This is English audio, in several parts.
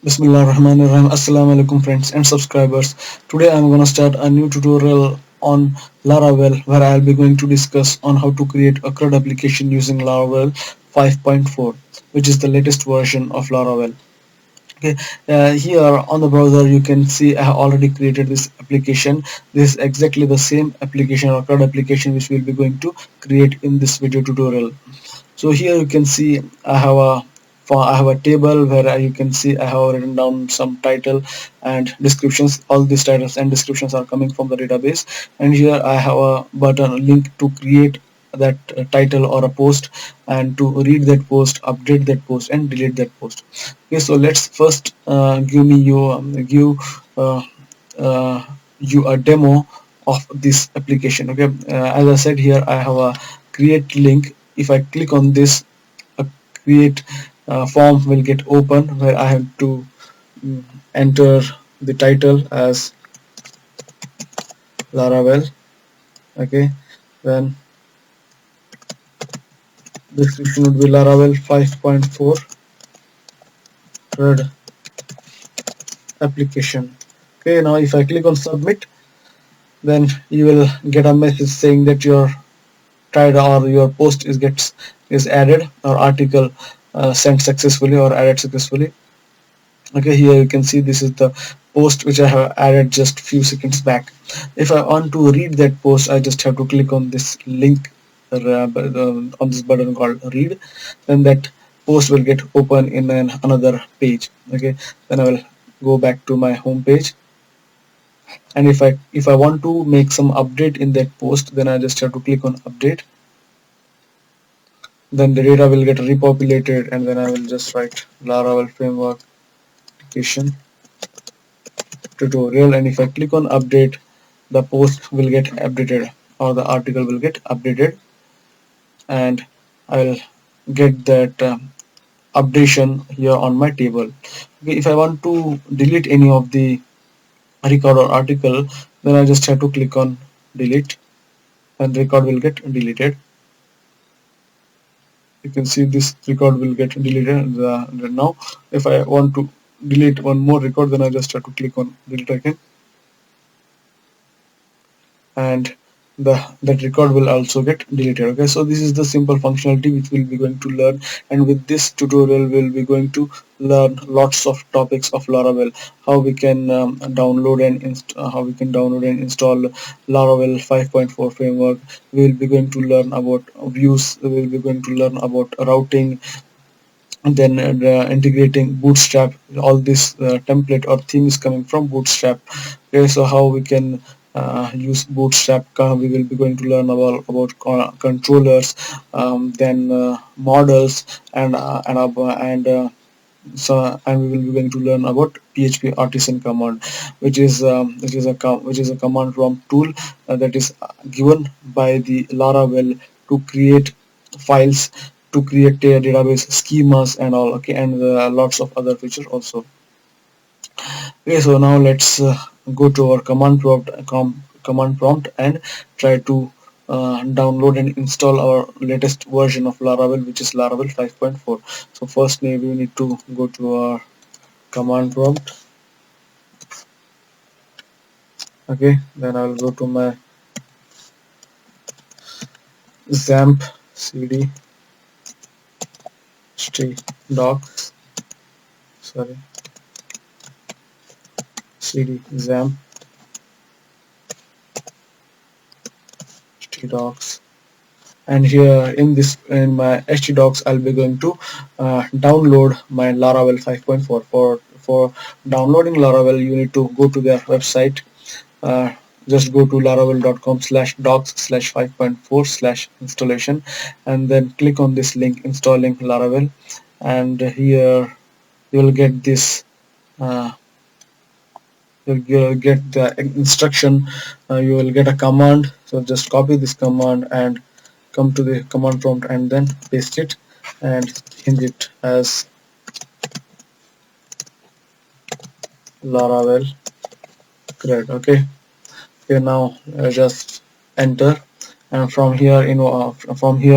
Bismillahirrahmanirrahim. Assalamu alaikum friends and subscribers. Today I'm gonna start a new tutorial on Laravel where I'll be going to discuss on how to create a CRUD application using Laravel 5.4, which is the latest version of Laravel. Okay, here on the browser you can see I have already created this application. This is exactly the same application or CRUD application which we'll be going to create in this video tutorial. So here you can see I have a table where you can see I have written down some title and descriptions. All these titles and descriptions are coming from the database, and here I have a button, a link to create that title or a post, and to read that post, update that post, and delete that post. Okay, so let's first give uh, uh, you a demo of this application. Okay, as I said, here I have a create link. If I click on this, a create form will get open where I have to mm, enter the title as Laravel. Okay, then description would be Laravel 5.4 CRUD application. Okay, now if I click on submit, then you will get a message saying that your title or your post is added, or article sent successfully or added successfully. Okay, here you can see this is the post which I have added just few seconds back. If I want to read that post, I just have to click on this link on this button called read. Then that post will get open in another page. Okay, then I will go back to my home page, and if I want to make some update in that post, then I just have to click on update. Then the data will get repopulated, and then I will just write Laravel Framework application tutorial, and if I click on update, the post will get updated or the article will get updated, and I'll get that updation here on my table. Okay, if I want to delete any of the record or article, then I just have to click on delete, and record will get deleted. You can see this record will get deleted now. If I want to delete one more record, then I just have to click on delete again, and that record will also get deleted. Okay, so this is the simple functionality which we'll be going to learn, and with this tutorial we'll be going to learn lots of topics of Laravel, how we can how we can download and install Laravel 5.4 framework. We will be going to learn about views, we will be going to learn about routing, and then integrating Bootstrap. All this template or theme is coming from Bootstrap. Okay, so how we can use Bootstrap. We will be going to learn about controllers, then models, and we will be going to learn about PHP artisan command, which is a command prompt tool that is given by the Laravel to create files, to create database schemas and all. Okay, and lots of other features also. Okay, so now let's go to our command prompt and try to download and install our latest version of Laravel, which is Laravel 5.4. So first maybe we need to go to our command prompt. Okay, then I'll go to my XAMPP cd docs, sorry, cd XAMPP docs, and here in my htdocs I'll be going to download my Laravel 5.4. For downloading Laravel, you need to go to their website. Just go to laravel.com/docs/5.4/installation, and then click on this link, installing Laravel, and here you will get this uh, you'll get the instruction. You will get a command, so just copy this command and come to the command prompt and then paste it and change it as Laravel CRUD. Okay, now just enter, and from here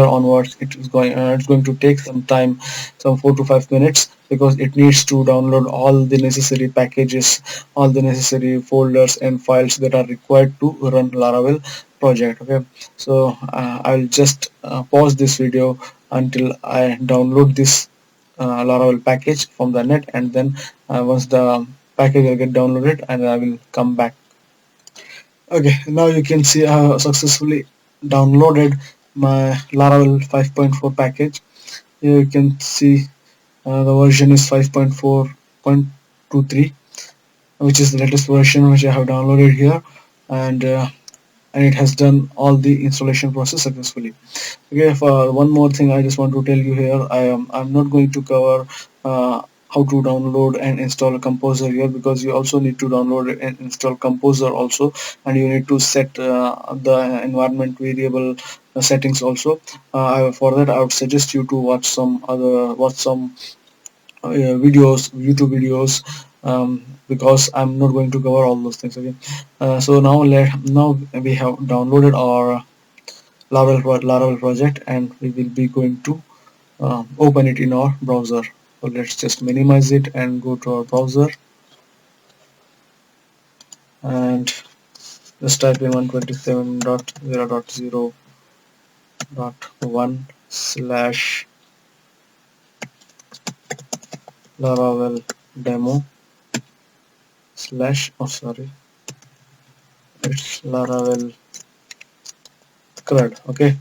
onwards it's going to take some time, some 4 to 5 minutes, because it needs to download all the necessary packages, all the necessary folders and files that are required to run Laravel project. Okay, so I'll just pause this video until I download this Laravel package from the net, and then once the package will get downloaded, and I will come back. Okay, now you can see I have successfully downloaded my Laravel 5.4 package. Here you can see the version is 5.4.23, which is the latest version which I have downloaded here, and and it has done all the installation process successfully. Okay, for one more thing I just want to tell you here, I'm not going to cover how to download and install Composer here, because you also need to download and install Composer also, and you need to set the environment variable settings also. For that I would suggest you to watch some videos, YouTube videos, because I'm not going to cover all those things. Okay, so now we have downloaded our Laravel project, and we will be going to open it in our browser. So let's just minimize it and go to our browser, and just type in 127.0.0.1 slash Laravel demo slash, oh sorry, it's Laravel CRUD. Okay,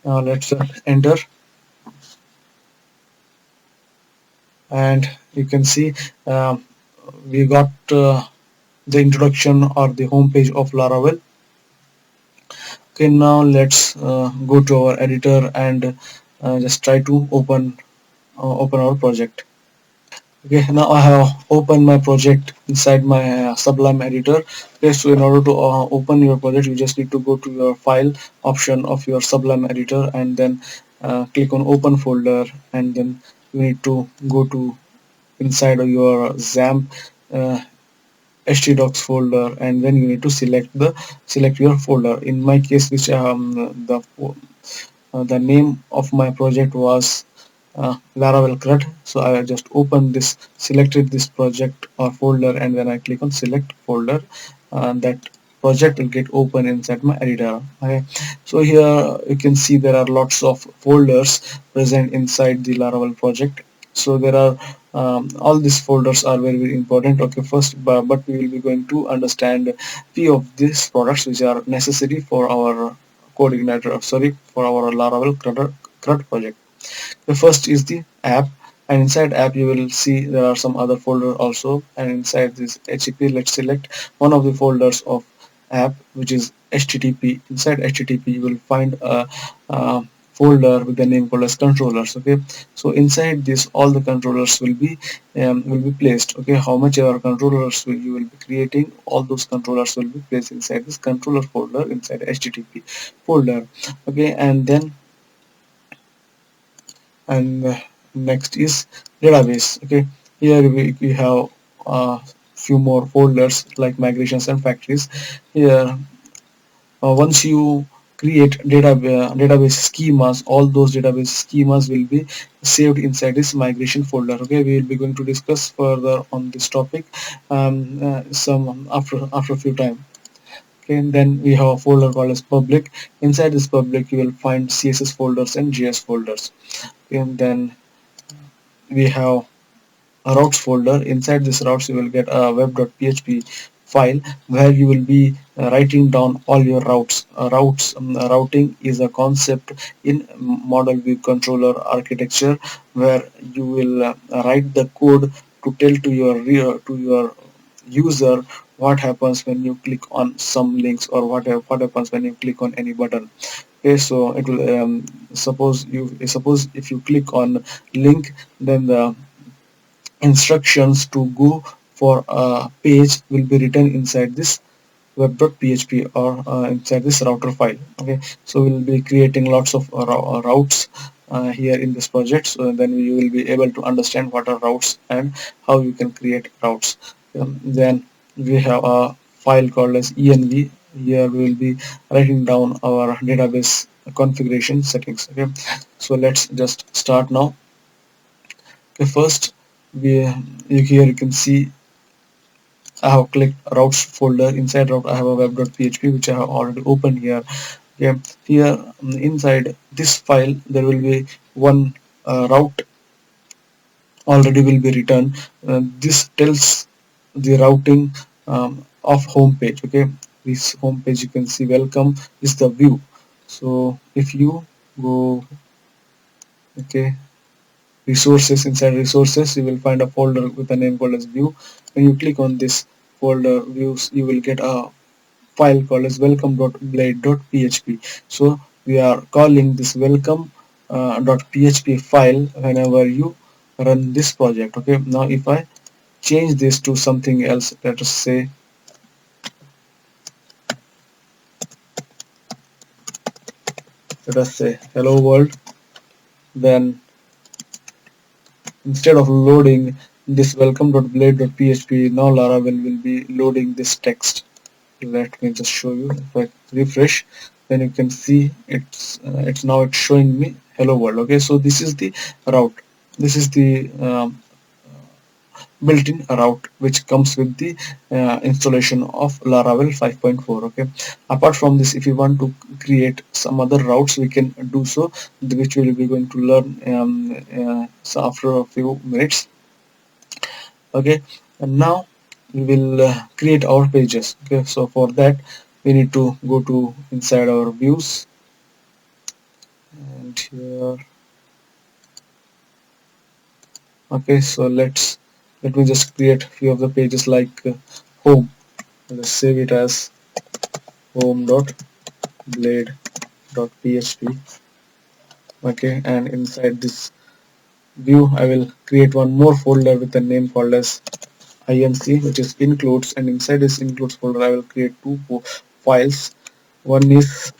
now let's enter, and you can see we got the introduction or the home page of Laravel. Okay, now let's go to our editor and just try to open our project. Okay, now I have opened my project inside my Sublime editor. Okay, so in order to open your project, you just need to go to your file option of your Sublime editor, and then click on open folder, and then you need to go to inside of your XAMPP htdocs folder, and then you need to select your folder. In my case, which the name of my project was Laravel CRUD, so I just opened this, selected this project or folder, and then I click on select folder, and that project will get open inside my editor. Okay, so here you can see there are lots of folders present inside the Laravel project. So there are all these folders are very, very important. Okay, first, but we will be going to understand few of these products which are necessary for our code igniter, sorry, for our Laravel CRUD project. The first is the app, and inside app you will see there are some other folder also, and inside this HTTP, let's select one of the folders of app, which is HTTP. Inside HTTP you will find a folder with the name called as controllers. Okay, so inside this all the controllers will be placed. Okay, how much ever controllers you will be creating, all those controllers will be placed inside this controller folder inside HTTP folder. Okay, and next is database. Okay, here we have few more folders like migrations and factories. Here once you create database schemas, all those database schemas will be saved inside this migration folder. Okay, we will be going to discuss further on this topic some after a few time. Okay, and then we have a folder called as public. Inside this public you will find CSS folders and JS folders. Okay, and then we have a routes folder. Inside this routes you will get a web.php file where you will be writing down all your routes. Routing is a concept in model view controller architecture, where you will write the code to tell to your user what happens when you click on some links, or what happens when you click on any button. Okay, so it will suppose if you click on link, then the instructions to go for a page will be written inside this web.php, or inside this router file. Okay, so we'll be creating lots of routes here in this project, so then you will be able to understand what are routes and how you can create routes. Then we have a file called as env. Here we will be writing down our database configuration settings. Okay, so let's just start now. Okay, first here you can see I have clicked routes folder. Inside route I have a web.php which I have already opened here. Okay, here inside this file there will be one route already will be returned. This tells the routing of home page. Okay, this home page you can see welcome is the view. So if you go, okay, resources, inside resources you will find a folder with a name called as view. When you click on this folder views, you will get a file called as welcome.blade.php. So we are calling this welcome .php file whenever you run this project. Okay, now if I change this to something else, let us say hello world, then instead of loading this welcome.blade.php, now Laravel will be loading this text. Let me just show you. If I refresh, then you can see it's showing me hello world. Okay, so this is the route. This is the built-in route which comes with the installation of Laravel 5.4. Okay, apart from this, if you want to create some other routes, we can do so, which we will be going to learn so after a few minutes. Okay, and now we will create our pages. Okay, so for that we need to go to inside our views, and here, okay, so let me just create few of the pages like home. Let's save it as home.blade.php. Okay, and inside this view I will create one more folder with a name called as inc, which is includes, and inside this includes folder I will create two files. One is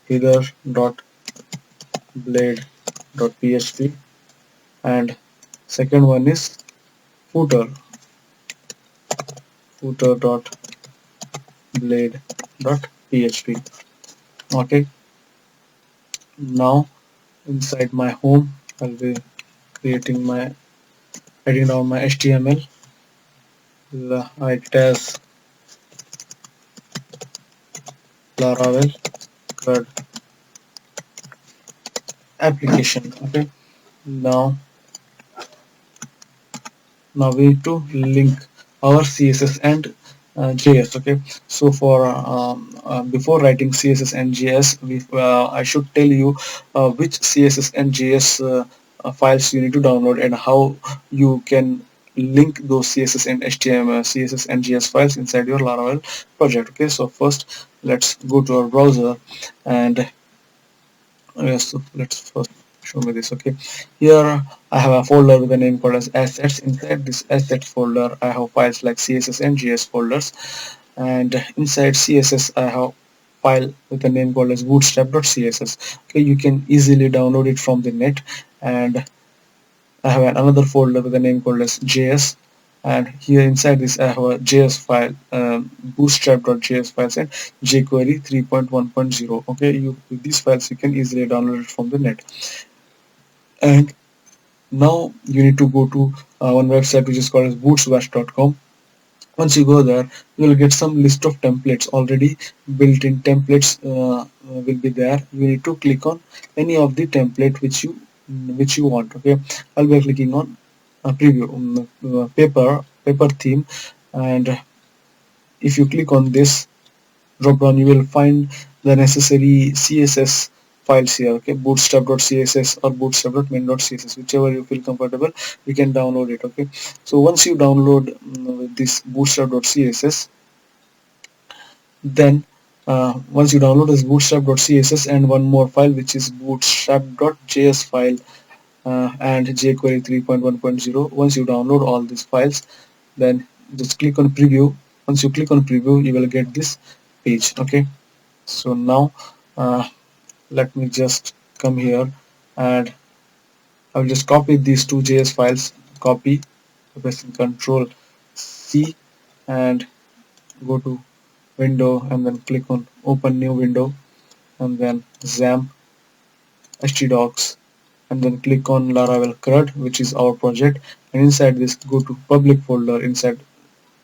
header.blade.php, and second one is footer.blade.php. Okay, now inside my home I'll be creating my writing down my HTML. It as Laravel CRUD application. Okay, now we need to link our CSS and JS. Okay, so for before writing CSS and JS, I should tell you which CSS and JS files you need to download and how you can link those CSS and HTML, CSS and JS files inside your Laravel project. Okay, so first let's go to our browser, and yes, so let's first show me this. Okay, here I have a folder with a name called as assets. Inside this assets folder I have files like CSS and JS folders, and inside CSS I have file with a name called as bootstrap.css. Okay, you can easily download it from the net, and I have another folder with a name called as JS, and here inside this I have a JS file, bootstrap.js files, and jQuery 3.1.0. Okay, with these files you can easily download it from the net. And now you need to go to one website which is called as bootstrap.com. Once you go there, you will get some list of templates. Already built-in templates will be there. You need to click on any of the template which you want. Okay, I'll be clicking on preview, paper theme, and if you click on this drop down, you will find the necessary CSS files here. Okay, bootstrap.css or bootstrap.main.css, whichever you feel comfortable, you can download it. Okay, so once you download this bootstrap.css, then once you download this bootstrap.css and one more file which is bootstrap.js file and jQuery 3.1.0, once you download all these files, then just click on preview. Once you click on preview, you will get this page. Okay, so now let me just come here, and I will just copy these two JS files. Copy, pressing Control C, and go to window, and then click on open new window, and then XAMPP htdocs and then click on Laravel CRUD, which is our project, and inside this go to public folder. Inside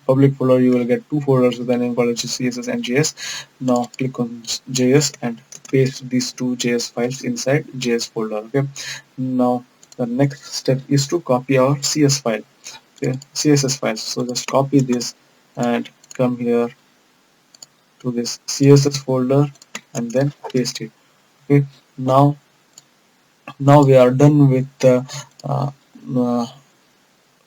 public folder you will get two folders with the name called CSS and JS. Now click on JS and paste these two JS files inside JS folder. Okay, now the next step is to copy our CS file. Okay, CSS files. So just copy this and come here to this CSS folder and then paste it. Okay, now we are done with uh, uh,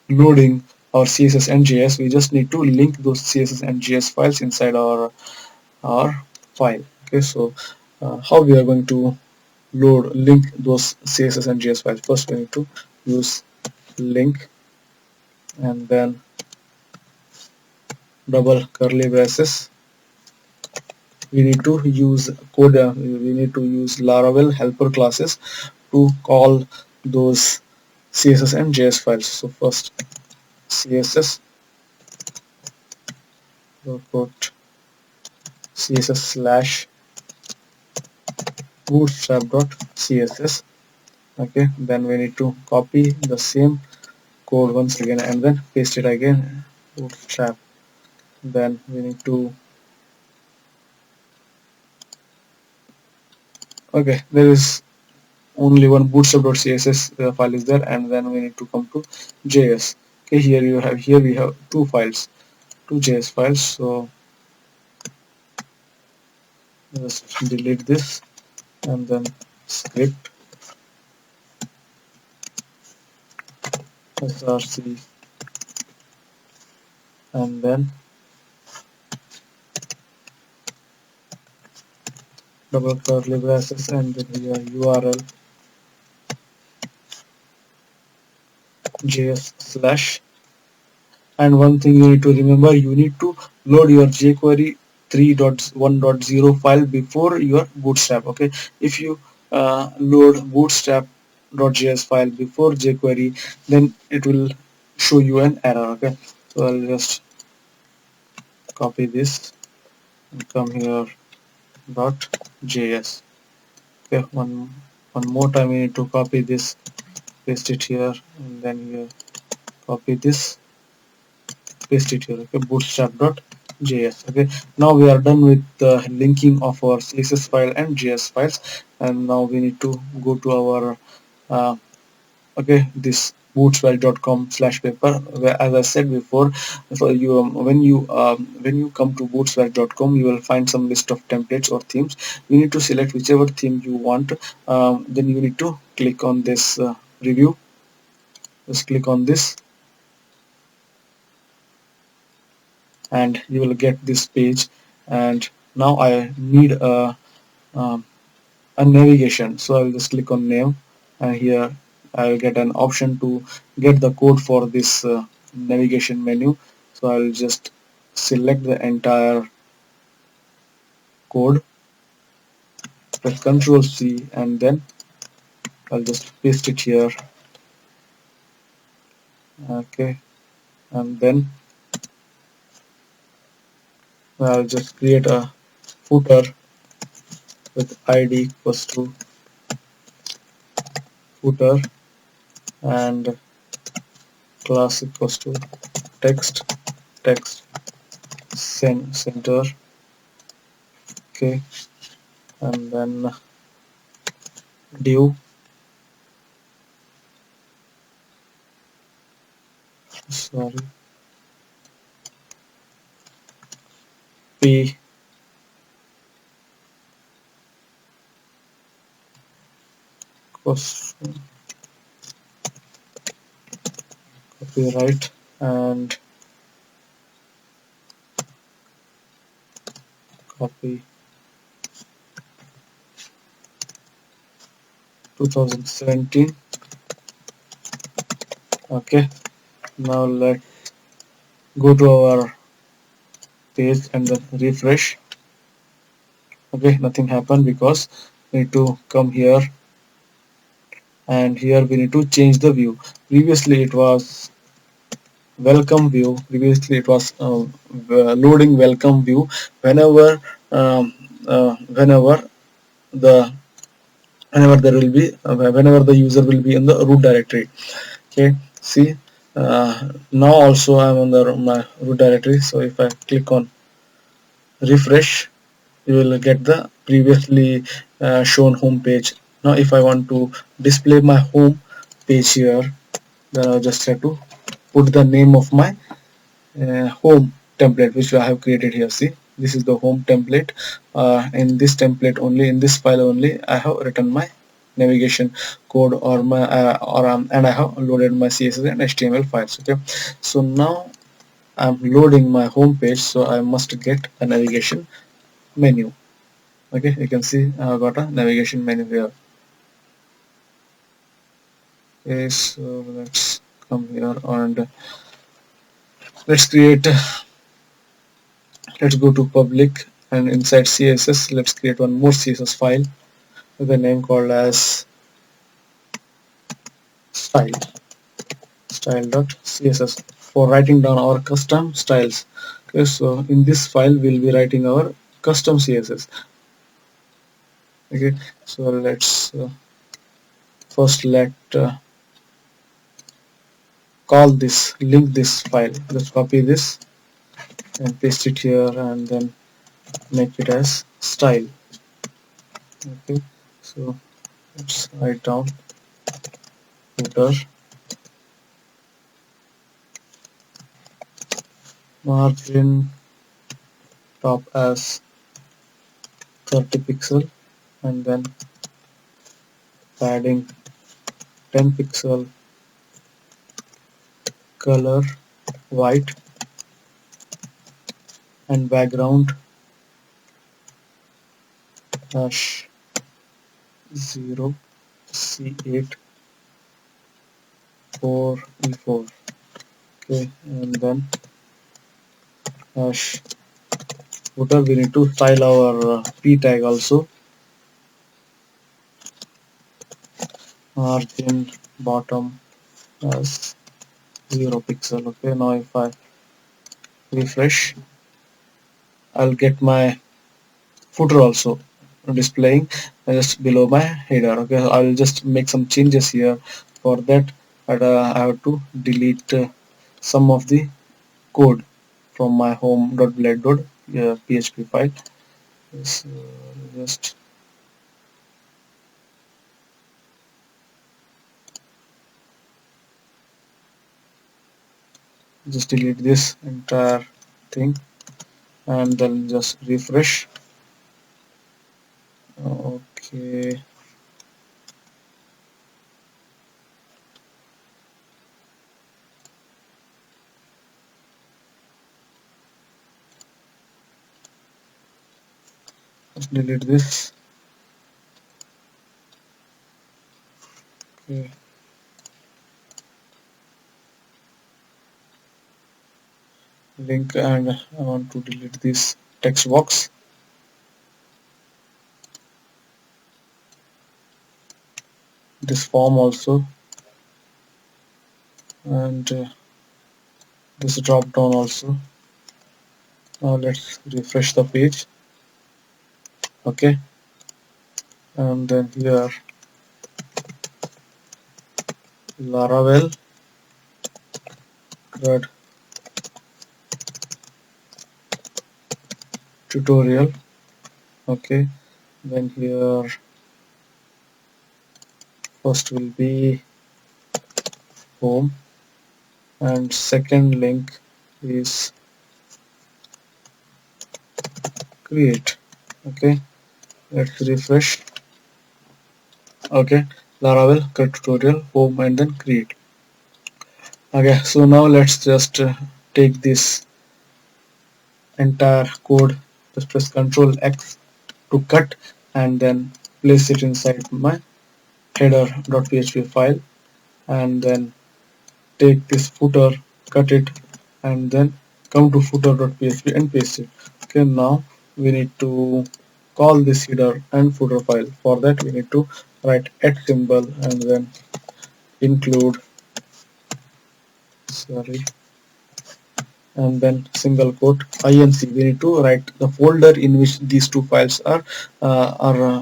loading our CSS and JS. We just need to link those CSS and JS files inside our file. Okay, so how we are going to link those CSS and JS files? First we need to use link and then double curly braces. We need to use code. We need to use Laravel helper classes to call those CSS and JS files. So first CSS put CSS slash bootstrap.css. Okay, then we need to copy the same code once again and then paste it again. Bootstrap. Then we need to, okay, there is only one bootstrap.css file is there, and then we need to come to JS. Okay, here we have two files, two JS files. So just delete this and then script src and then double curly braces and then here URL JS slash. And one thing you need to remember, you need to load your jQuery 3.1.0 file before your bootstrap. Okay, if you load bootstrap.js file before jQuery, then it will show you an error. Okay, so I'll just copy this and come here .js. Okay, one more time we need to copy this, paste it here, and then here copy this, paste it here. Okay, bootstrap.js. Okay, now we are done with the linking of our CSS file and JS files, and now we need to go to our okay, this bootstrap.com/paper, where, as I said before, for you when you come to bootstrap.com, you will find some list of templates or themes. You need to select whichever theme you want. Then you need to click on this review. Just click on this and you will get this page. And now I need um, a navigation, so I will just click on name, and here I will get an option to get the code for this navigation menu. So I will just select the entire code, press Ctrl C, and then I'll just paste it here. Okay, and then I'll just create a footer with id equals to footer and class equals to text center. Okay, and then div, sorry, p cost copyright and copy 2017. Okay, now let's go to our page and then refresh. Okay, nothing happened because we need to come here, and here we need to change the view. Previously it was welcome view. Previously it was loading welcome view whenever whenever the whenever there will be whenever the user will be in the root directory. Okay, see, now also I'm on the my root directory. So if I click on refresh, you will get the previously shown home page. Now if I want to display my home page here, then I just have to put the name of my home template which I have created here. See, this is the home template. In this template only, in this file only, I have written my navigation code or my and I have loaded my CSS and HTML files. Okay, so now I'm loading my home page, so I must get a navigation menu. Okay, you can see I got a navigation menu here. Okay, so let's come here and let's create, let's go to public, and inside CSS let's create one more CSS file with a name called as style style.css for writing down our custom styles. Okay, so in this file we'll be writing our custom CSS. Okay, so let's first let call this, link this file. Let's copy this and paste it here and then make it as style. Okay, so let's write down footer, margin top as 30 pixel, and then padding 10 pixel, color white, and background hash 0 C8 4 E4. Okay, and then hash footer, we need to style our p tag also. Margin bottom as 0 pixel. Okay, now if I refresh, I'll get my footer also displaying just below my header. Okay, I'll just make some changes here. For that, I have to delete some of the code from my home.blade.php file. So just delete this entire thing and then just refresh. Okay, just delete this. Okay, link, and I want to delete this text box, this form also, and this drop down also. Now let's refresh the page. Okay, and then here Laravel CRUD tutorial. Okay, then here first will be home and second link is create. Okay, let's refresh. Okay, Laravel CRUD tutorial, home, and then create. Okay, so now let's just take this entire code, just press Ctrl X to cut and then place it inside my header.php file, and then take this footer, cut it, and then come to footer.php and paste it. Okay, now we need to call this header and footer file. For that we need to write @ symbol and then include, sorry, and then single quote inc. We need to write the folder in which these two files are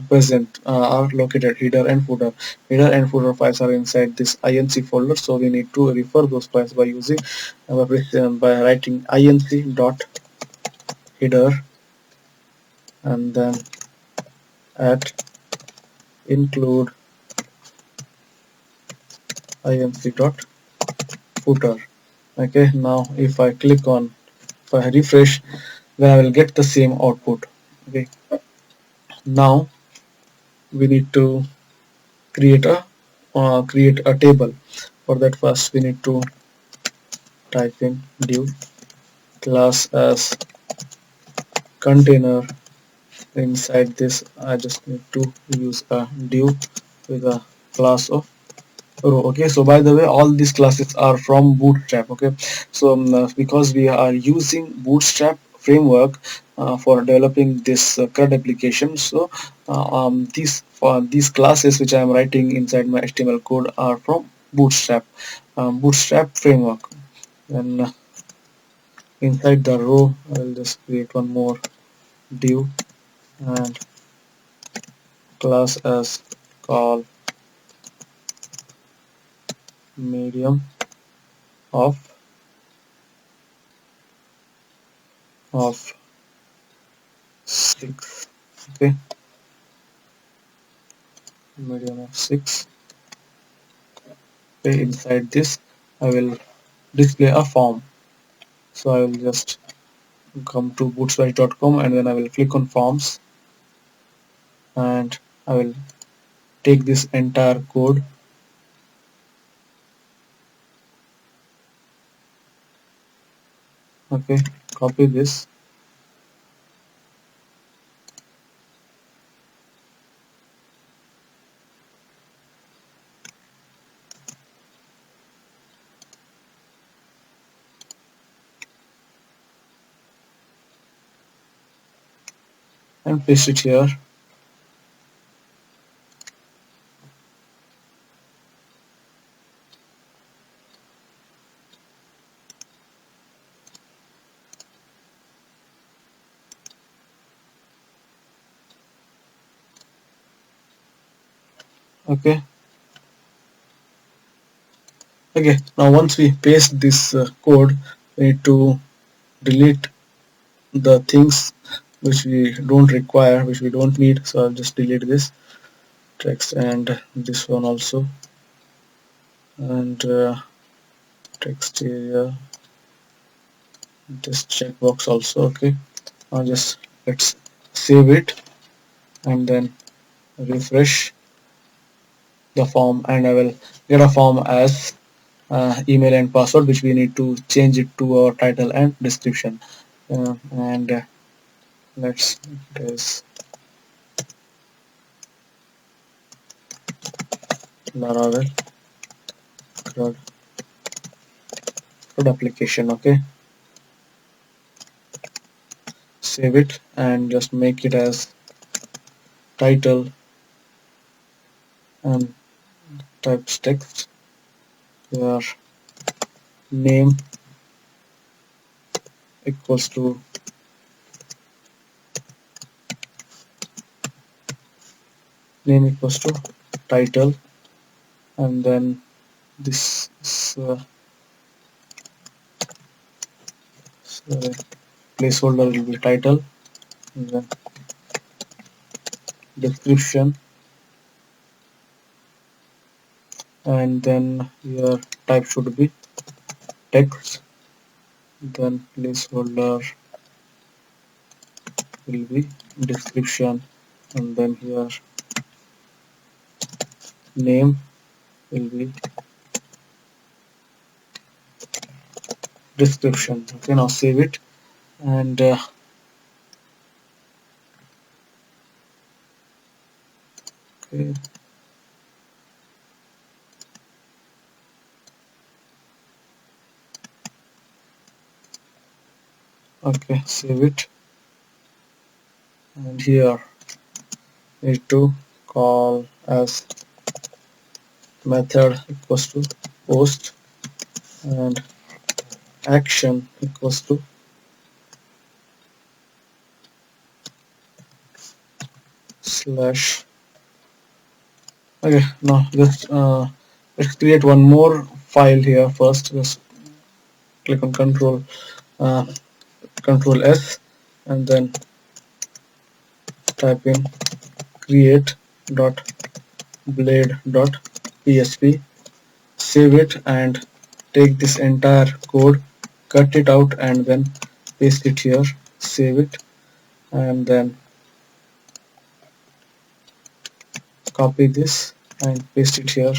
present, are located, header and footer. Header and footer files are inside this inc folder, so we need to refer those files by using by writing inc dot header and then at include inc dot footer. Okay, now if I click on, if I refresh, then I will get the same output. Okay, now we need to create a table. For that, first we need to type in div class as container. Inside this I just need to use a div with a class of row. Okay, so by the way, all these classes are from Bootstrap. Okay, so because we are using Bootstrap framework for developing this CRUD application, so these classes which I am writing inside my HTML code are from Bootstrap framework. Then inside the row I will just create one more div and class as call medium of of 6. Okay, medium of 6. Okay, inside this I will display a form, so I will just come to bootstrap.com and then I will click on forms and I will take this entire code. Okay, copy this and paste it here. Okay, now once we paste this code, we need to delete the things which we don't require, which we don't need. So I'll just delete this text and this one also, and text area, this checkbox also. Okay, now just let's save it and then refresh the form, and I will get a form as email and password, which we need to change it to our title and description. And let's it is Laravel CRUD application. Okay, save it and just make it as title and types text. Your name equals to title, and then this placeholder will be title, and then description, and then your type should be text, then placeholder will be description, and then here name will be description. Okay, now save it and okay, save it, and here need to call as method equals to post and action equals to slash. Okay, now let's create one more file here first. Just click on uh, control S and then type in create dot blade dot php, save it and take this entire code, cut it out and then paste it here, save it and then copy this and paste it here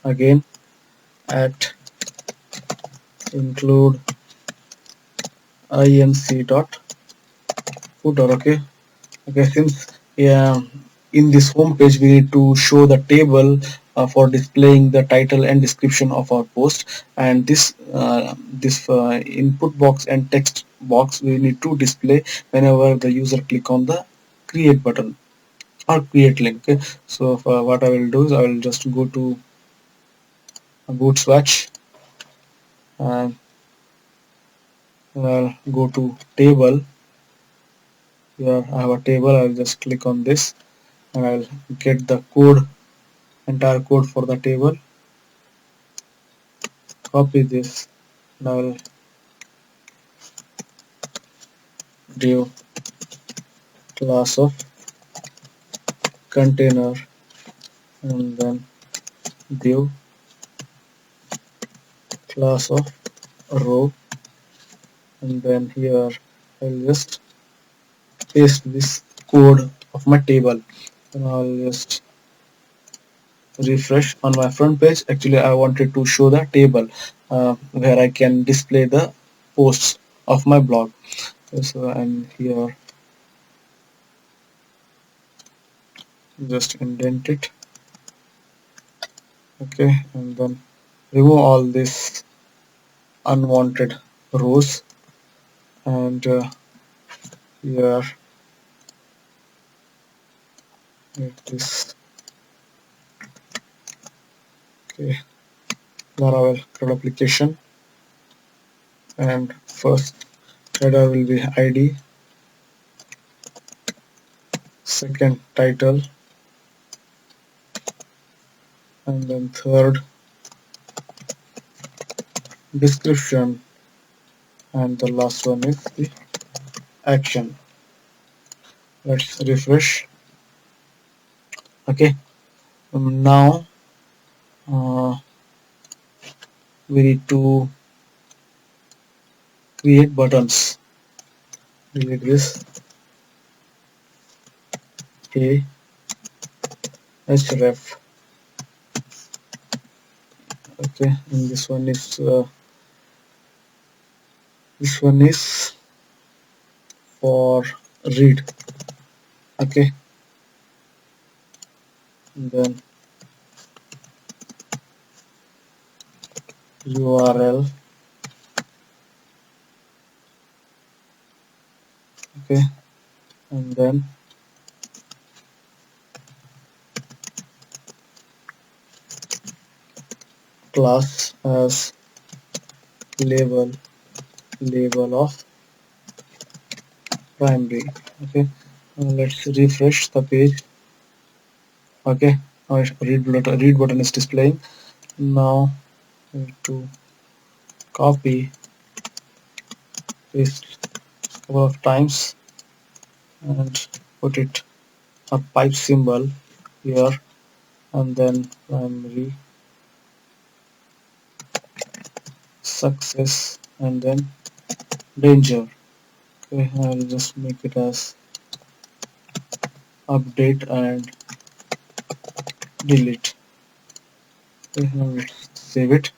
again, at include inc dot footer. Okay, since yeah, in this home page we need to show the table for displaying the title and description of our post, and this input box and text box we need to display whenever the user click on the create button or create link. Okay, so what I will do is I will just go to Bootstrap and I'll go to table. Here I have a table. I'll just click on this and I'll get the code, entire code for the table, copy this and I'll div class of container and then div class of row, and then here I'll just paste this code of my table and I'll just refresh on my front page. Actually I wanted to show the table where I can display the posts of my blog. So and here just indent it. Okay, and then remove all these unwanted rows and here make this okay Laravel CRUD application, and first header will be ID, second title, and then third description, and the last one is the action. Let's refresh. Okay, now uh, we need to create buttons. Delete this a href. Okay, and this one is for read. Okay, and then URL. Okay, and then class as label of primary. Okay, let's refresh the page. Okay, now read button is displaying. Now we need to copy, paste a couple of times and put it a pipe symbol here, and then primary success and then danger. Okay, I'll just make it as update and delete. Okay, now let's save it.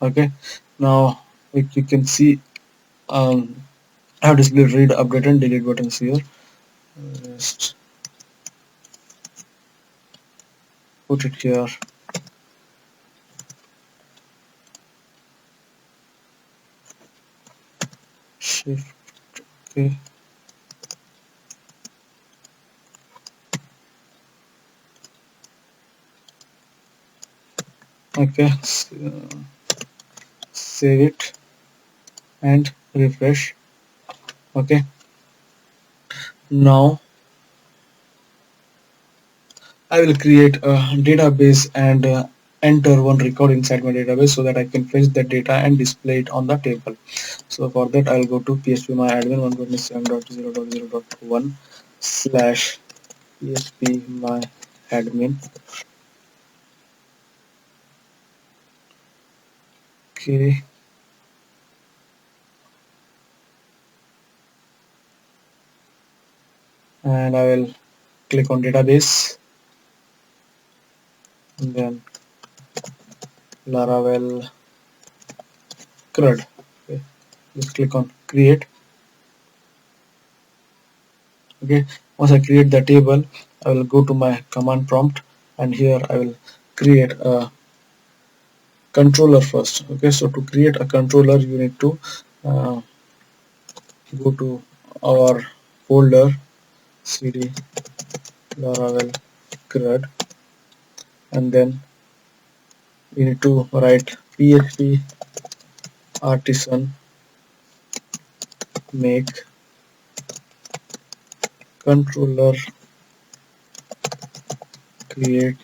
Okay, now like you can see I have displayed read, update and delete buttons here. Just put it here. Shift. Okay. Okay. Save it. and refresh. Okay, now I will create a database and enter one record inside my database so that I can fetch the data and display it on the table. So for that I'll go to php myadmin 127.0.0.1 slash php myadmin. Okay, and I will click on database and then Laravel CRUD. Okay, just click on create. Okay, once I create the table, I will go to my command prompt and here I will create a controller first. Okay, so to create a controller you need to uh, go to our folder cd laravel crud and then you need to write php artisan make controller create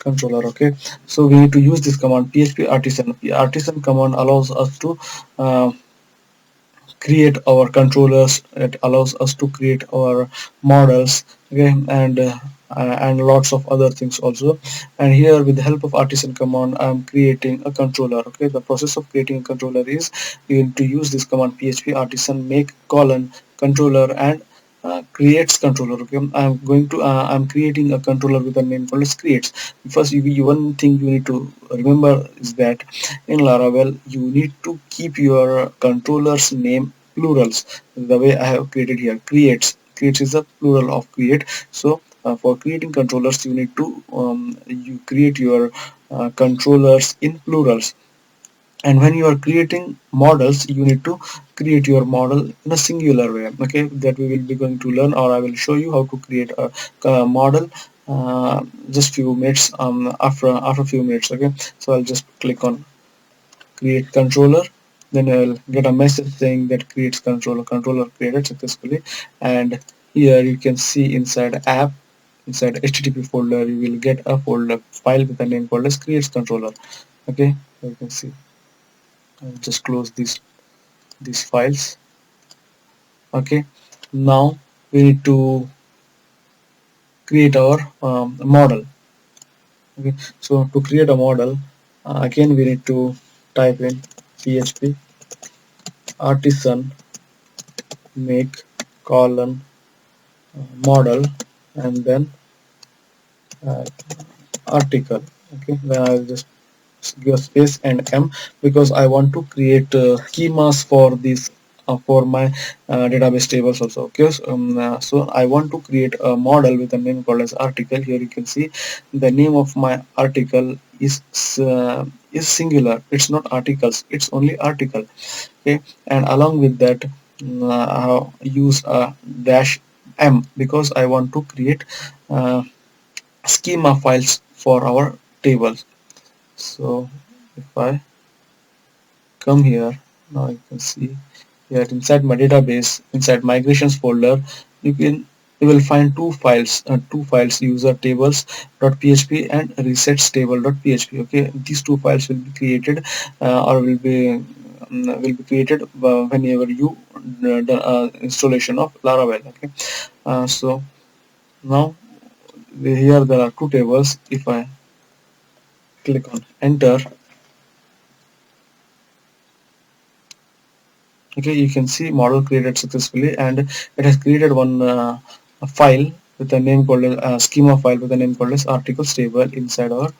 controller. Okay, so we need to use this command php artisan. The artisan command allows us to uh, create our controllers. It allows us to create our models. Okay, and lots of other things also. And here with the help of artisan command I'm creating a controller. Okay, the process of creating a controller is you need to use this command php artisan make colon controller and creates controller. Okay, I'm creating a controller with a name called as creates. First, one thing you need to remember is that in Laravel you need to keep your controller's name plurals. The way I have created here, creates is a plural of create. So for creating controllers you need to you create your controllers in plurals. And when you are creating models you need to create your model in a singular way. Okay, that we will be going to learn, or I will show you how to create a model just few minutes after few minutes. Okay, so I'll just click on create controller, then I'll get a message saying that creates controller created successfully. And here you can see inside app, inside http folder you will get a folder file with a name called as creates controller. Okay, so you can see I'll just close these files. Okay, now we need to create our model. Okay, so to create a model, again we need to type in php artisan make colon model and then uh, article. Okay, then I'll just give space and m because I want to create schemas for this for my database tables also. Okay, so I want to create a model with a name called as article. Here you can see the name of my article is singular. It's not articles, it's only article. Okay, and along with that I'll use a dash m because I want to create uh, schema files for our tables. So if I come here, now you can see here inside my database, inside migrations folder, you will find two files, user tables.php and resets table.php. Okay, these two files will be created or will be created whenever you the installation of Laravel. Okay, so now here there are two tables. If I click on enter, okay, you can see model created successfully and it has created one a file with a name called schema file with a name called as articles table inside our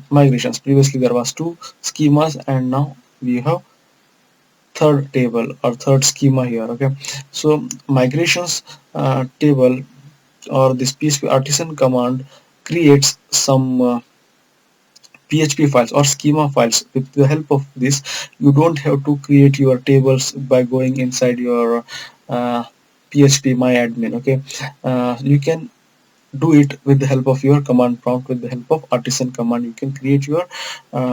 migrations. Previously there was two schemas and now we have third table or third schema here. Okay, so migrations table or this php artisan command creates some PHP files or schema files. With the help of this, you don't have to create your tables by going inside your PHP myadmin. Okay, you can do it with the help of your command prompt. With the help of artisan command, you can create your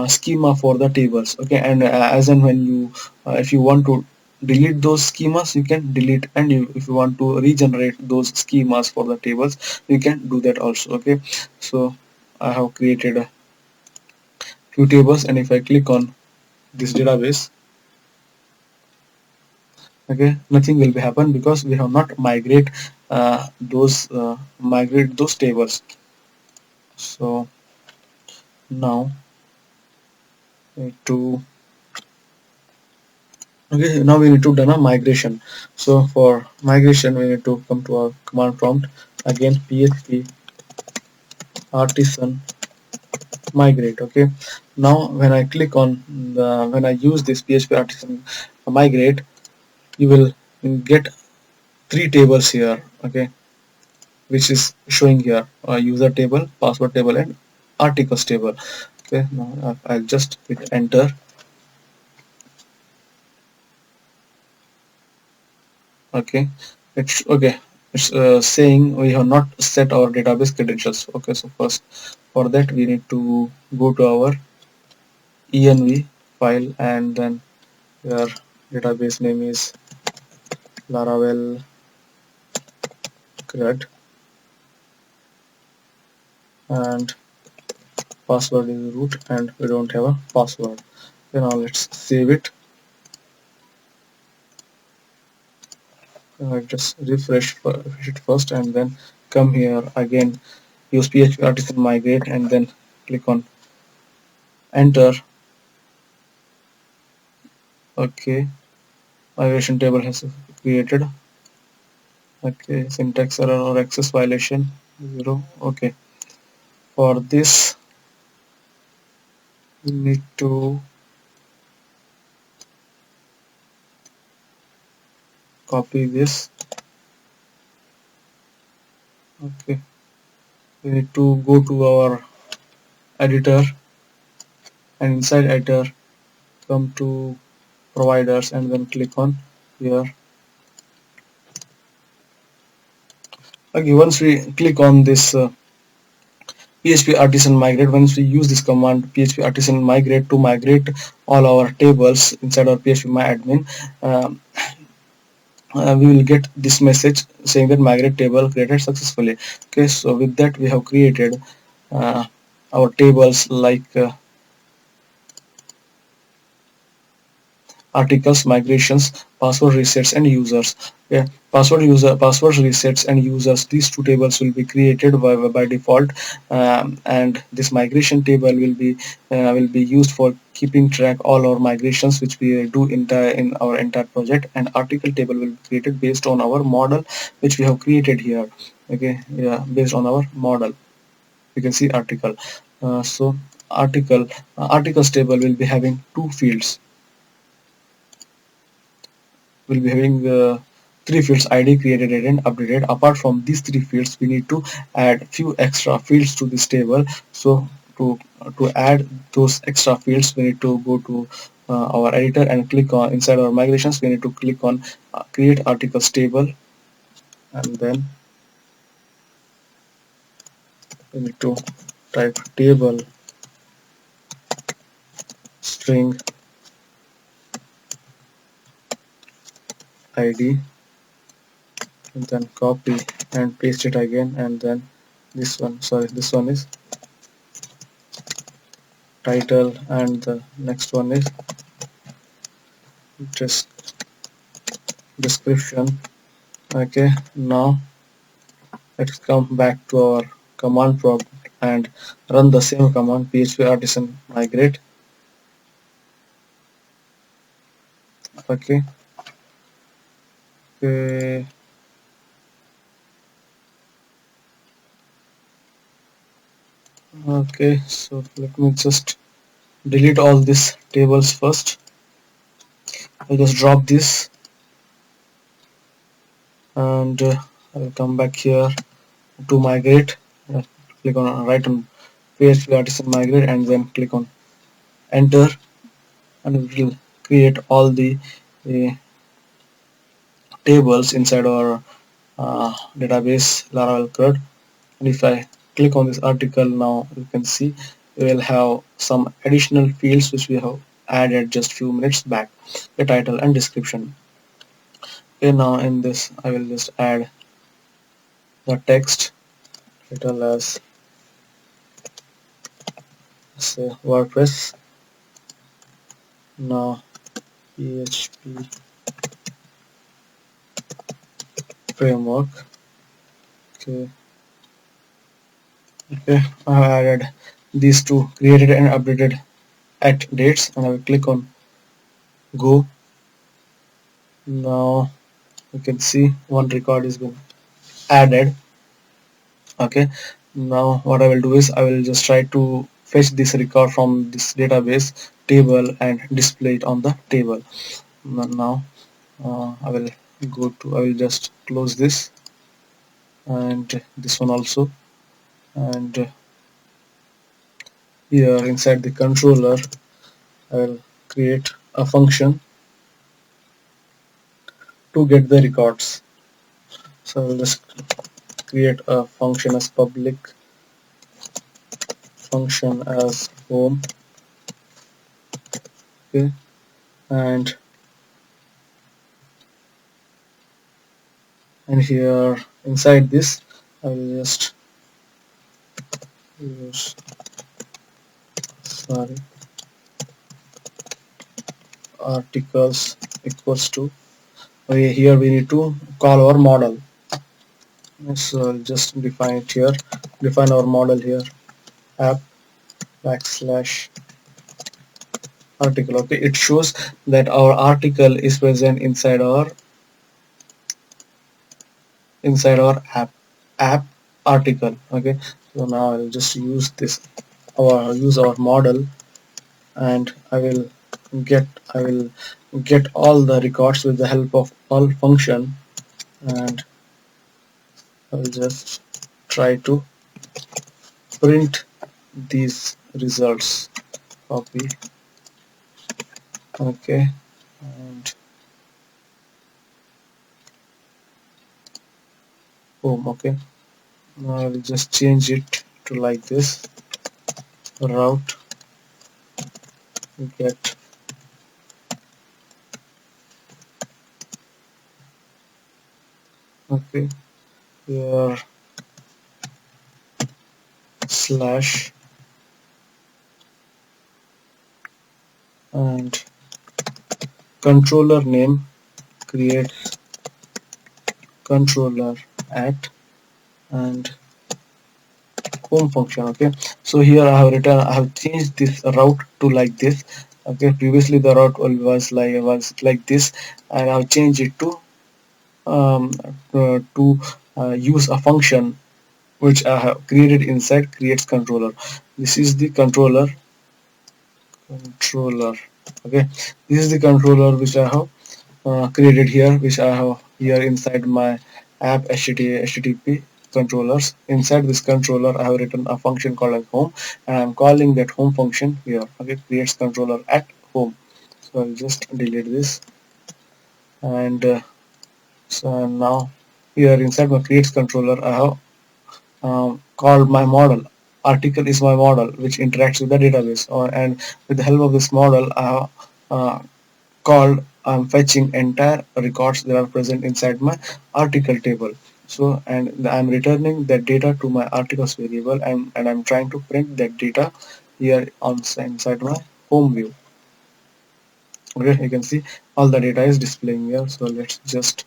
schema for the tables. Okay, and as and when you if you want to delete those schemas, you can delete, and if you want to regenerate those schemas for the tables, you can do that also. Okay, so I have created a few tables, and if I click on this database, okay, nothing will be happen because we have not migrate those tables. So now we need to okay, now we need to done a migration. So for migration, we need to come to our command prompt again, php artisan migrate. Okay, now when I click on when I use this php artisan migrate, you will get three tables here. Okay, which is showing here, user table, password table, and articles table. Okay, now I'll just hit enter. Okay, it's saying we have not set our database credentials. Okay, so first for that we need to go to our env file, and then your database name is Laravel CRUD, and password is root, and we don't have a password. Okay, now let's save it. Just refresh it first, and then come here again, use php artisan migrate, and then click on enter. Okay, migration table has created. Okay, syntax error or access violation 0. Okay, for this we need to copy this. Okay, we need to go to our editor, and inside editor come to providers, and then click on here. Okay, once we click on this PHP artisan migrate, once we use this command PHP artisan migrate to migrate all our tables inside our PHP my admin, um, we will get this message saying that migrate table created successfully. Okay, so with that we have created uh, our tables like articles, migrations, password resets, and users. Yeah, password resets and users, these two tables will be created by default, and this migration table will be used for keeping track all our migrations which we do in our entire project, and article table will be created based on our model which we have created here. Okay, yeah, based on our model you can see article. So articles table will be having two fields, will be having three fields: id, created, and updated. Apart from these three fields, we need to add few extra fields to this table. So to add those extra fields, we need to go to our editor and click on inside our migrations. We need to click on create articles table, and then we need to type table string id, and then copy and paste it again, and then this one is title, and the next one is just description. Okay, now let's come back to our command prompt and run the same command php artisan migrate. Okay, okay, okay, so let me just delete all these tables first. I'll just drop this, and I'll come back here to migrate. Click on right on php artisan migrate, and then click on enter, and it will create all the uh, tables inside our database Laravel CRUD. And if I click on this article, now you can see we will have some additional fields which we have added just few minutes back, the title and description. Okay, now in this I will just add the text title as say WordPress. Now PHP framework. Okay, okay, I have added these two, created and updated at dates, and I will click on go. Now you can see one record is been added. Okay, now what I will do is I will just try to fetch this record from this database table and display it on the table. Now I will just close this and this one also, and here inside the controller I will create a function to get the records. So I will just create a function as public function as home. Okay, and here inside this I will just use articles equals to, okay, here we need to call our model. So I'll just define it here, define our model here, app backslash article. Okay, it shows that our article is present inside our app article. Okay, so now I'll just use this use our model, and get I will get all the records with the help of all function, and I'll just try to print these results. Copy. Okay, and boom. Okay, now I'll just change it to like this, route get okay here slash and controller name, create controller at and home function. Okay, so here I have changed this route to like this. Okay, previously the route was like this, and I've changed it to um, use a function which I have created inside creates controller. This is the controller. Okay, this is the controller which I have created here, which I have here inside my app http controllers. Inside this controller I have written a function called as home, and I'm calling that home function here. Okay, creates controller at home. So I'll just delete this, and so now here inside my creates controller I have called my model. Article is my model which interacts with the database, and with the help of this model I have called I'm fetching entire records that are present inside my article table. So, and I'm returning that data to my articles variable, and I'm trying to print that data here on inside my home view. Okay, you can see all the data is displaying here. So let's just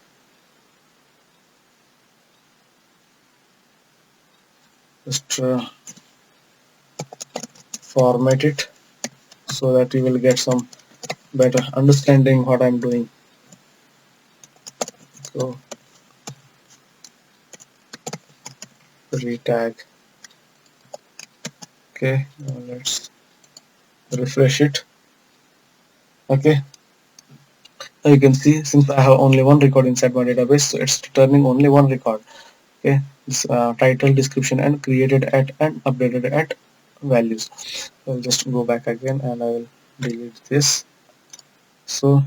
format it so that you will get some better understanding what I'm doing. So retag. Okay, now let's refresh it. Okay, now you can see since I have only one record inside my database, so it's returning only one record. Okay, this title, description, and created at and updated at values. So I'll just go back again and I will delete this. So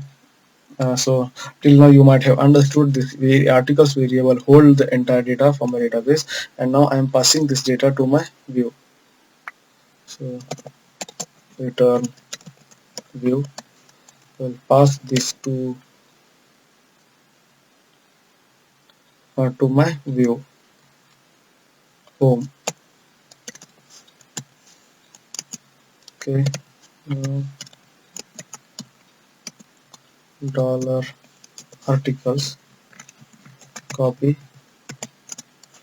So till now you might have understood this articles variable hold the entire data from a database, and now I am passing this data to my view. So return view will pass this to my view home. Okay, uh, dollar articles, copy,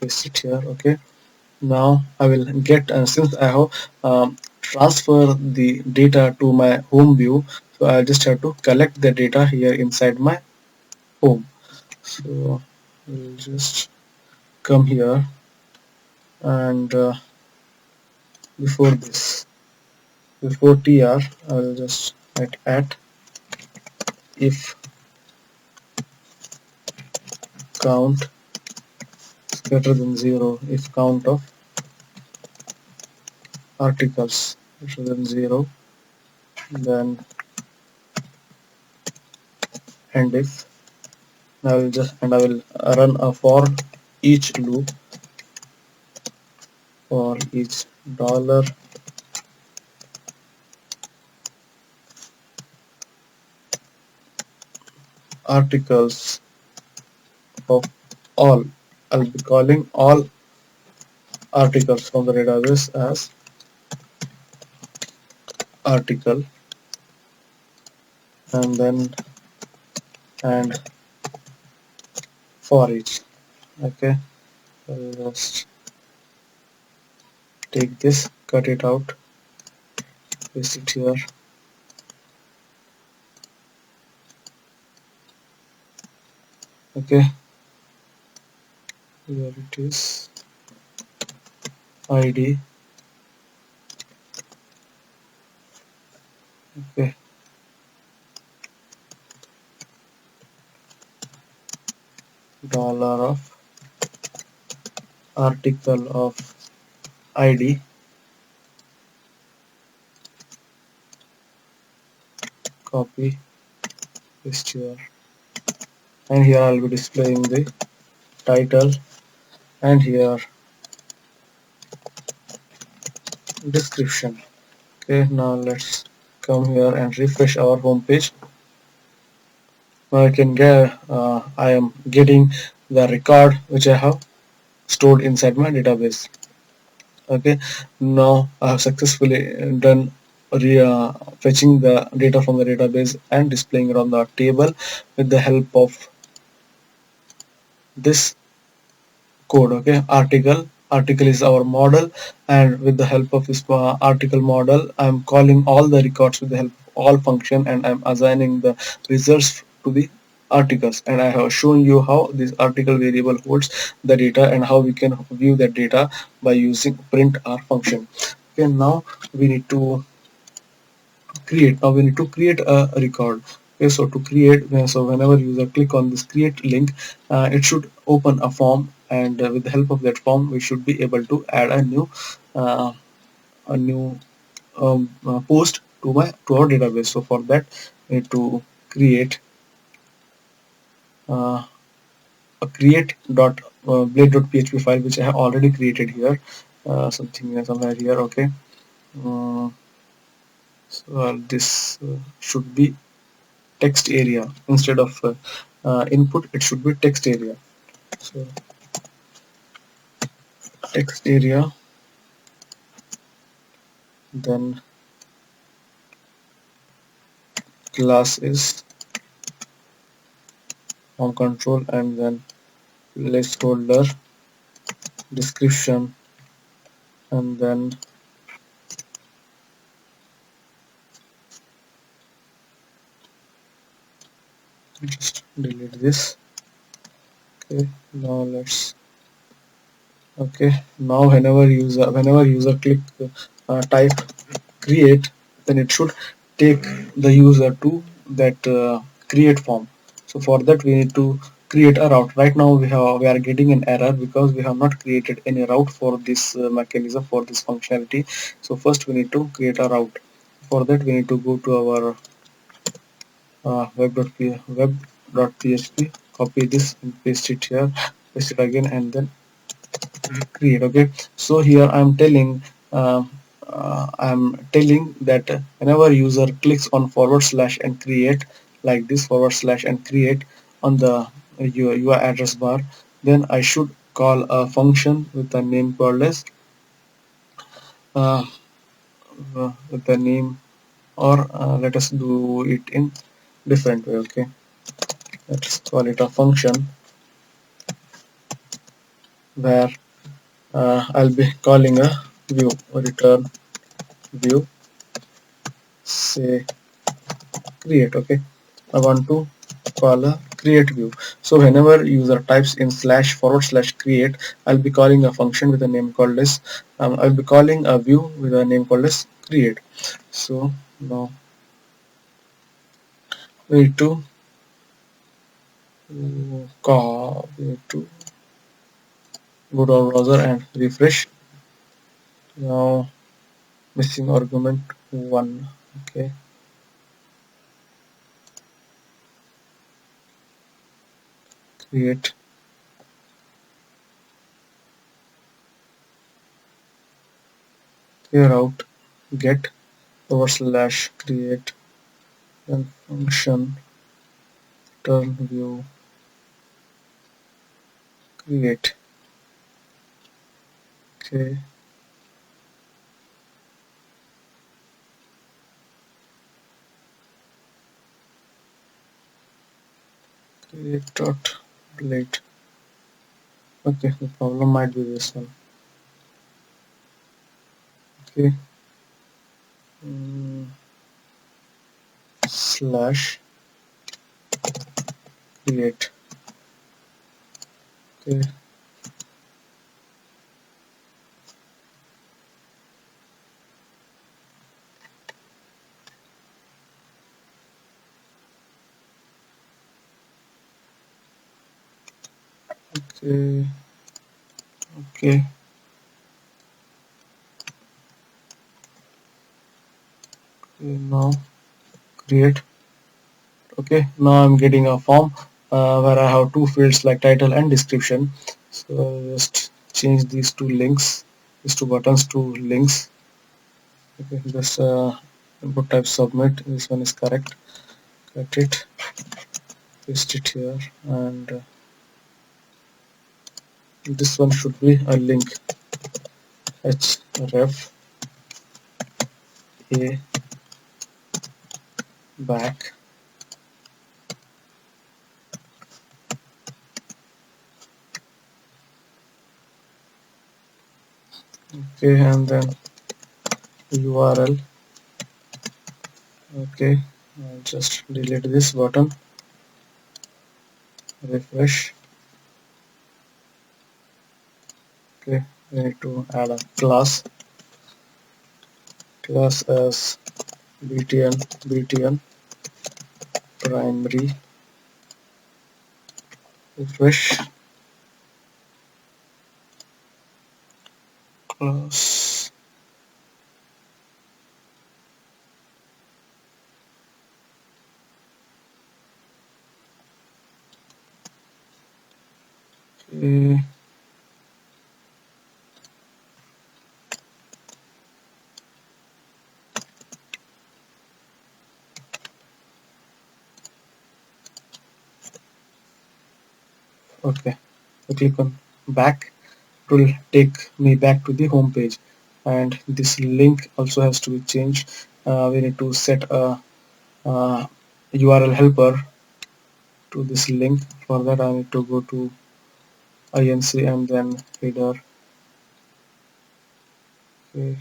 paste it here. Okay, now I will get since I have transfer the data to my home view, so I just have to collect the data here inside my home. So we'll just come here, and before this, before tr, I will just write at if count is greater than 0, if count of articles greater than 0, then and if I will run a for each loop for each dollar articles of all. I'll be calling all articles from the database as article, and then and for each. Okay, I'll just take this, cut it out, paste it here. Okay, here it is, id. Okay, dollar of article of id, copy, paste here, and here I'll be displaying the title, and here description. Okay, now let's come here and refresh our home page. Now I can get I am getting the record which I have stored inside my database. Okay, now I have successfully done fetching the data from the database and displaying it on the table with the help of this code. Okay, article is our model, and with the help of this article model, I'm calling all the records with the help of all function, and I'm assigning the results to the articles, and I have shown you how this article variable holds the data and how we can view that data by using print r function. Okay, now we need to create a record. Okay, so to create, so whenever user click on this create link, it should open a form, and with the help of that form we should be able to add uh, a new post to our database. So for that we need to create uh, a create dot blade.php file, which I have already created here, somewhere here. Okay, uh, so this should be text area instead of input. It should be text area. So text area, then class is on control, and then placeholder description, and then just delete this. Okay, now let's okay, now whenever user click type create, then it should take the user to that create form. So for that we need to create a route. Right now we are getting an error because we have not created any route for this mechanism, for this functionality. So first we need to create a route. For that we need to go to our web.php, copy this and paste it here, paste it again, and then create. Okay, so here I'm telling that whenever user clicks on forward slash and create, like this, forward slash and create on the UI address bar, then I should call a function with the name called as uh, with the name, or let us do it in different way. Okay, let's call it a function where I'll be calling a view, return view, say create. Okay, I want to call a create view. So whenever user types in slash forward slash create, I'll be calling a function with a name called as I'll be calling a view with a name called as create. So now we need to we need to go to our browser and refresh. Now missing argument 1. Okay, create, clear out, get forward slash create, then function turn view create. Okay, create dot relate. Okay, the problem might be this one. Okay, mm, slash create. Okay, okay, okay, okay, now create. Okay, now I'm getting a form where I have two fields like title and description. So I'll just change these two links, these two buttons to links. Okay, just input type submit. This one is correct. Cut it, paste it here, and this one should be a link. href a back. Okay, and then URL. Okay, I'll just delete this button, refresh. Okay, we need to add a class as btn primary, refresh. Class, okay, okay. I click on back. It will take me back to the home page, and this link also has to be changed. We need to set a URL helper to this link. For that I need to go to inc and then header. Okay,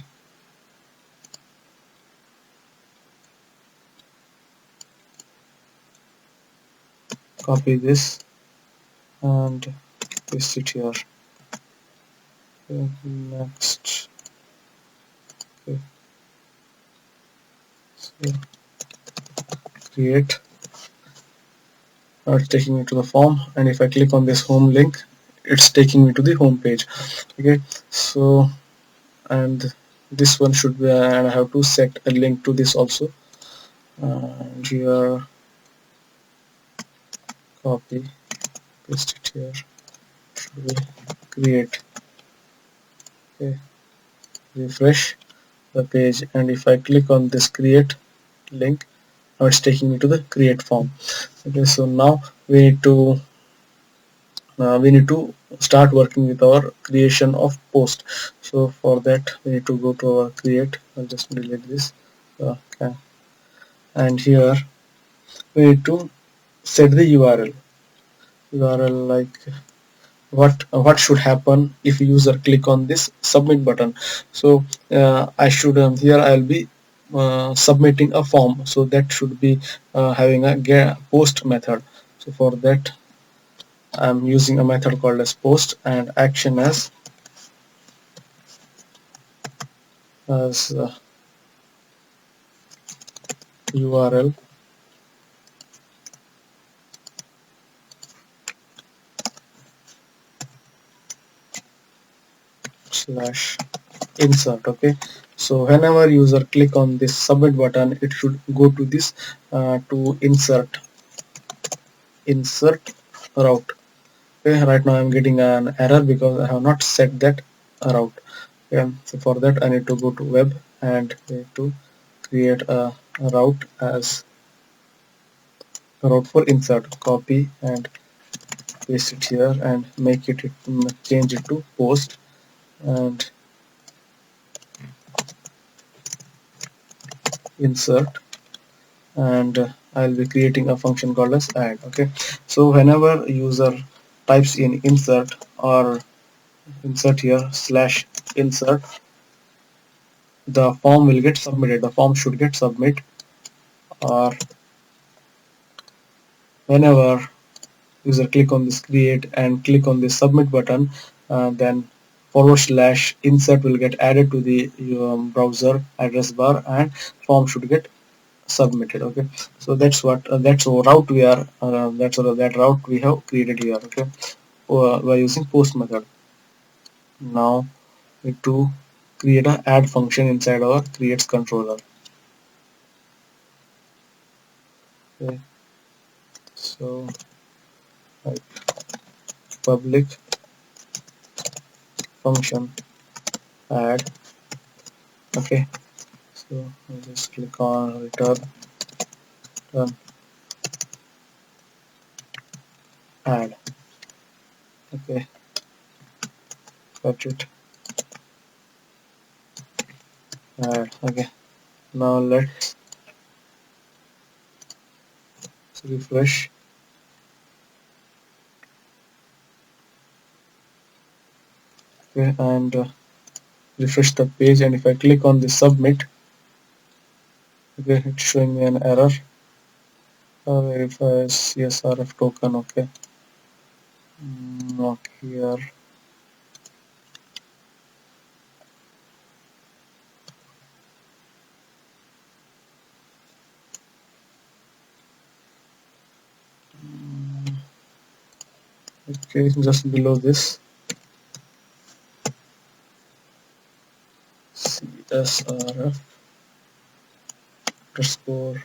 copy this and paste it here. Okay, next. Okay, so create. Now it's taking me to the form, and if I click on this home link, it's taking me to the home page. Okay, so, and this one should be, and I have to set a link to this also, and here copy, paste it here. Should we create? Okay, refresh the page, and if I click on this create link, now it's taking me to the create form. Okay, so now we need to start working with our creation of post. So for that we need to go to our create. I'll just delete this. Okay, and here we need to set the URL like what should happen if user click on this submit button. So I should here I'll be submitting a form, so that should be having a post method. So for that I'm using a method called as post, and action as URL slash insert. Okay, so whenever user click on this submit button, it should go to this to insert route. Okay, right now I'm getting an error because I have not set that route. Okay, so for that I need to go to web and need to create a route as a route for insert. Copy and paste it here and change it to post, and insert, and I'll be creating a function called as add. Okay, so whenever user types in insert or insert here slash insert, the form will get submitted. The form should get submit, or whenever user click on this create and click on the submit button, then / insert will get added to the browser address bar, and form should get submitted. Okay, so that's a route we are that route we have created here. Okay, by using post method. Now we need to create a add function inside our creates controller. Okay, so like public function add. Okay, so I'll just click on return add. Okay, got it. Add. Okay, now let's refresh. Okay, and refresh the page, and if I click on the submit, okay, it's showing me an error. Verify CSRF token. Okay, not here. Okay, just below this CSRF underscore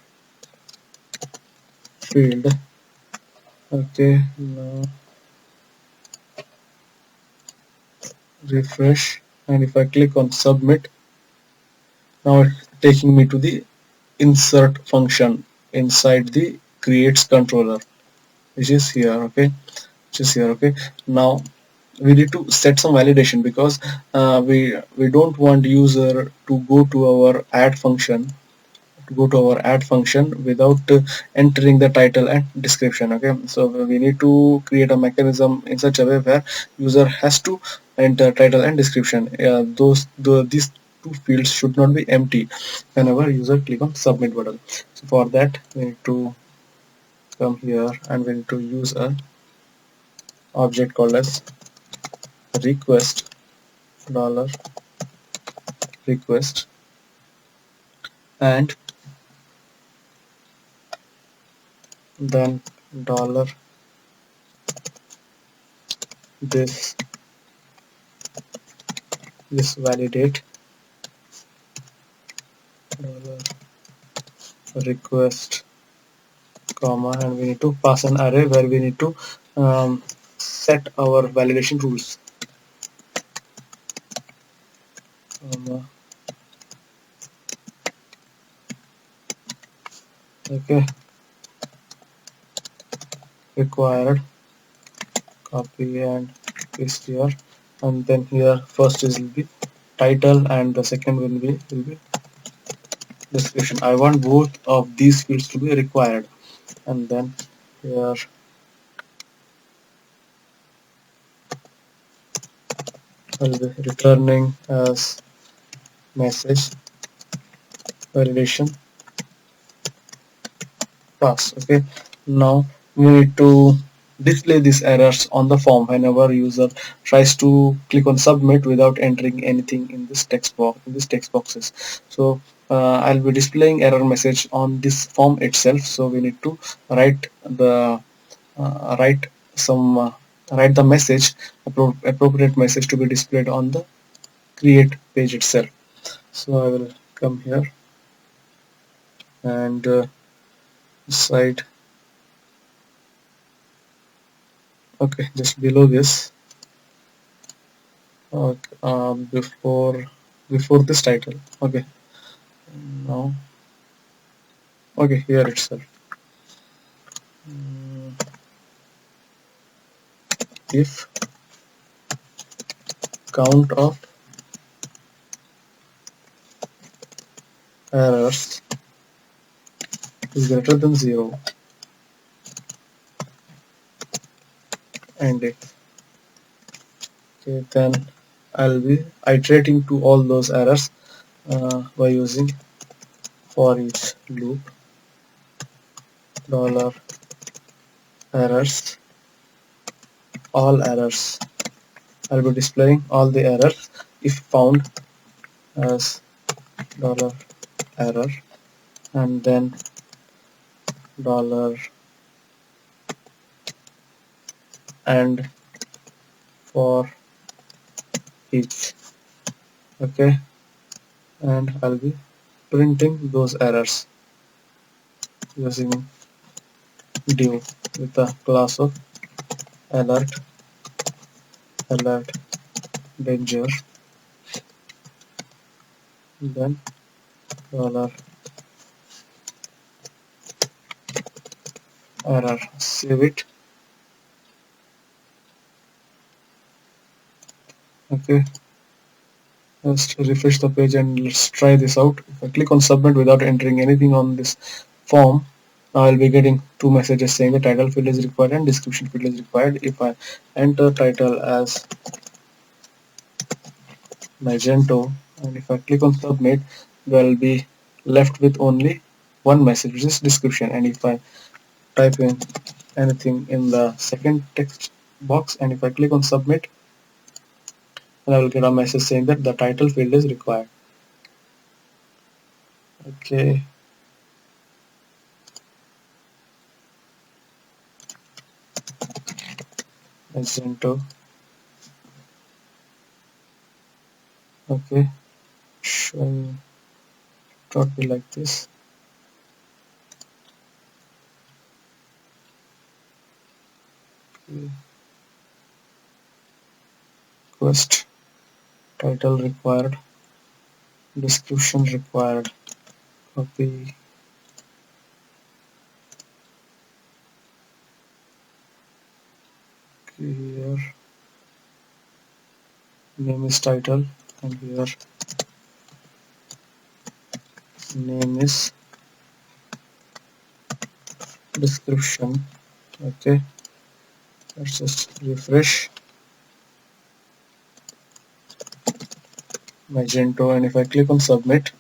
field. Okay, now refresh, and if I click on submit, now it's taking me to the insert function inside the creates controller, which is here. Okay, which is here. Okay, now we need to set some validation, because we don't want user to go to our add function without entering the title and description. Okay, so we need to create a mechanism in such a way where user has to enter title and description. These two fields should not be empty whenever user click on submit button. So for that we need to come here, and we need to use a object called as request dollar request, and then dollar this validate dollar request comma, and we need to pass an array where we need to set our validation rules, comma. Okay, required, copy and paste here, and then here first is will be title and the second will be description. I want both of these fields to be required, and then here I'll be returning as message validation pass. Okay, now we need to display these errors on the form whenever user tries to click on submit without entering anything in this text boxes. So I'll be displaying error message on this form itself, so we need to write the uh, write some write the message, appropriate message to be displayed on the create page itself. So I will come here and site, okay, just below this, okay, before this title. Okay, now, okay, here itself. If count of errors is greater than 0, and if, okay, then I'll be iterating to all those errors by using for each loop dollar errors, all errors. I'll be displaying all the errors if found as dollar error, and then dollar and for each. Okay, and I'll be printing those errors using div with the class of alert danger, then dollar error. Save it. Okay, just refresh the page and let's try this out. If I click on submit without entering anything on this form, now I'll be getting two messages saying the title field is required and description field is required. If I enter title as Magento and if I click on submit, they'll be left with only one message, which is description. And if I type in anything in the second text box and if I click on submit, then I will get a message saying that the title field is required. Okay, Magento. Okay, showing totally like this. Okay. Request title required, description required. Copy here, name is title, and here name is description. Okay, let's just refresh Magento, and if I click on submit,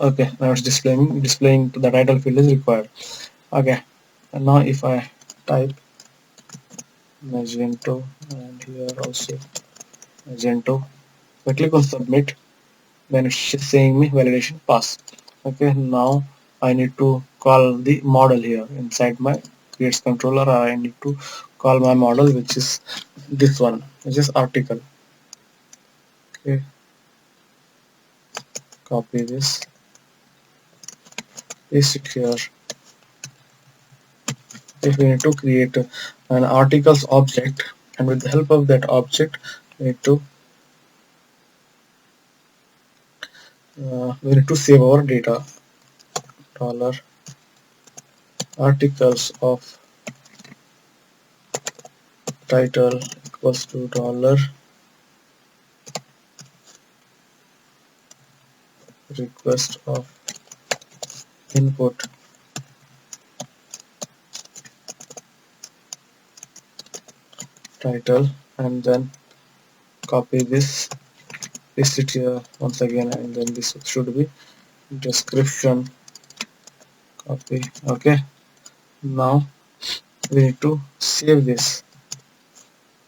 okay, now it's displaying the title field is required. Okay, and now if I type Magento and here also Magento, if I click on submit, then it's just saying me validation pass. Okay, now I need to call the model here inside my creates controller, or I need to call my model, which is this one, which is article. Okay, copy this, paste it here, If we need to create an articles object, and with the help of that object we need to save our data. Dollar articles of title equals to dollar request of input title, and then copy this, paste it here once again, and then this should be description, copy. Okay, now we need to save this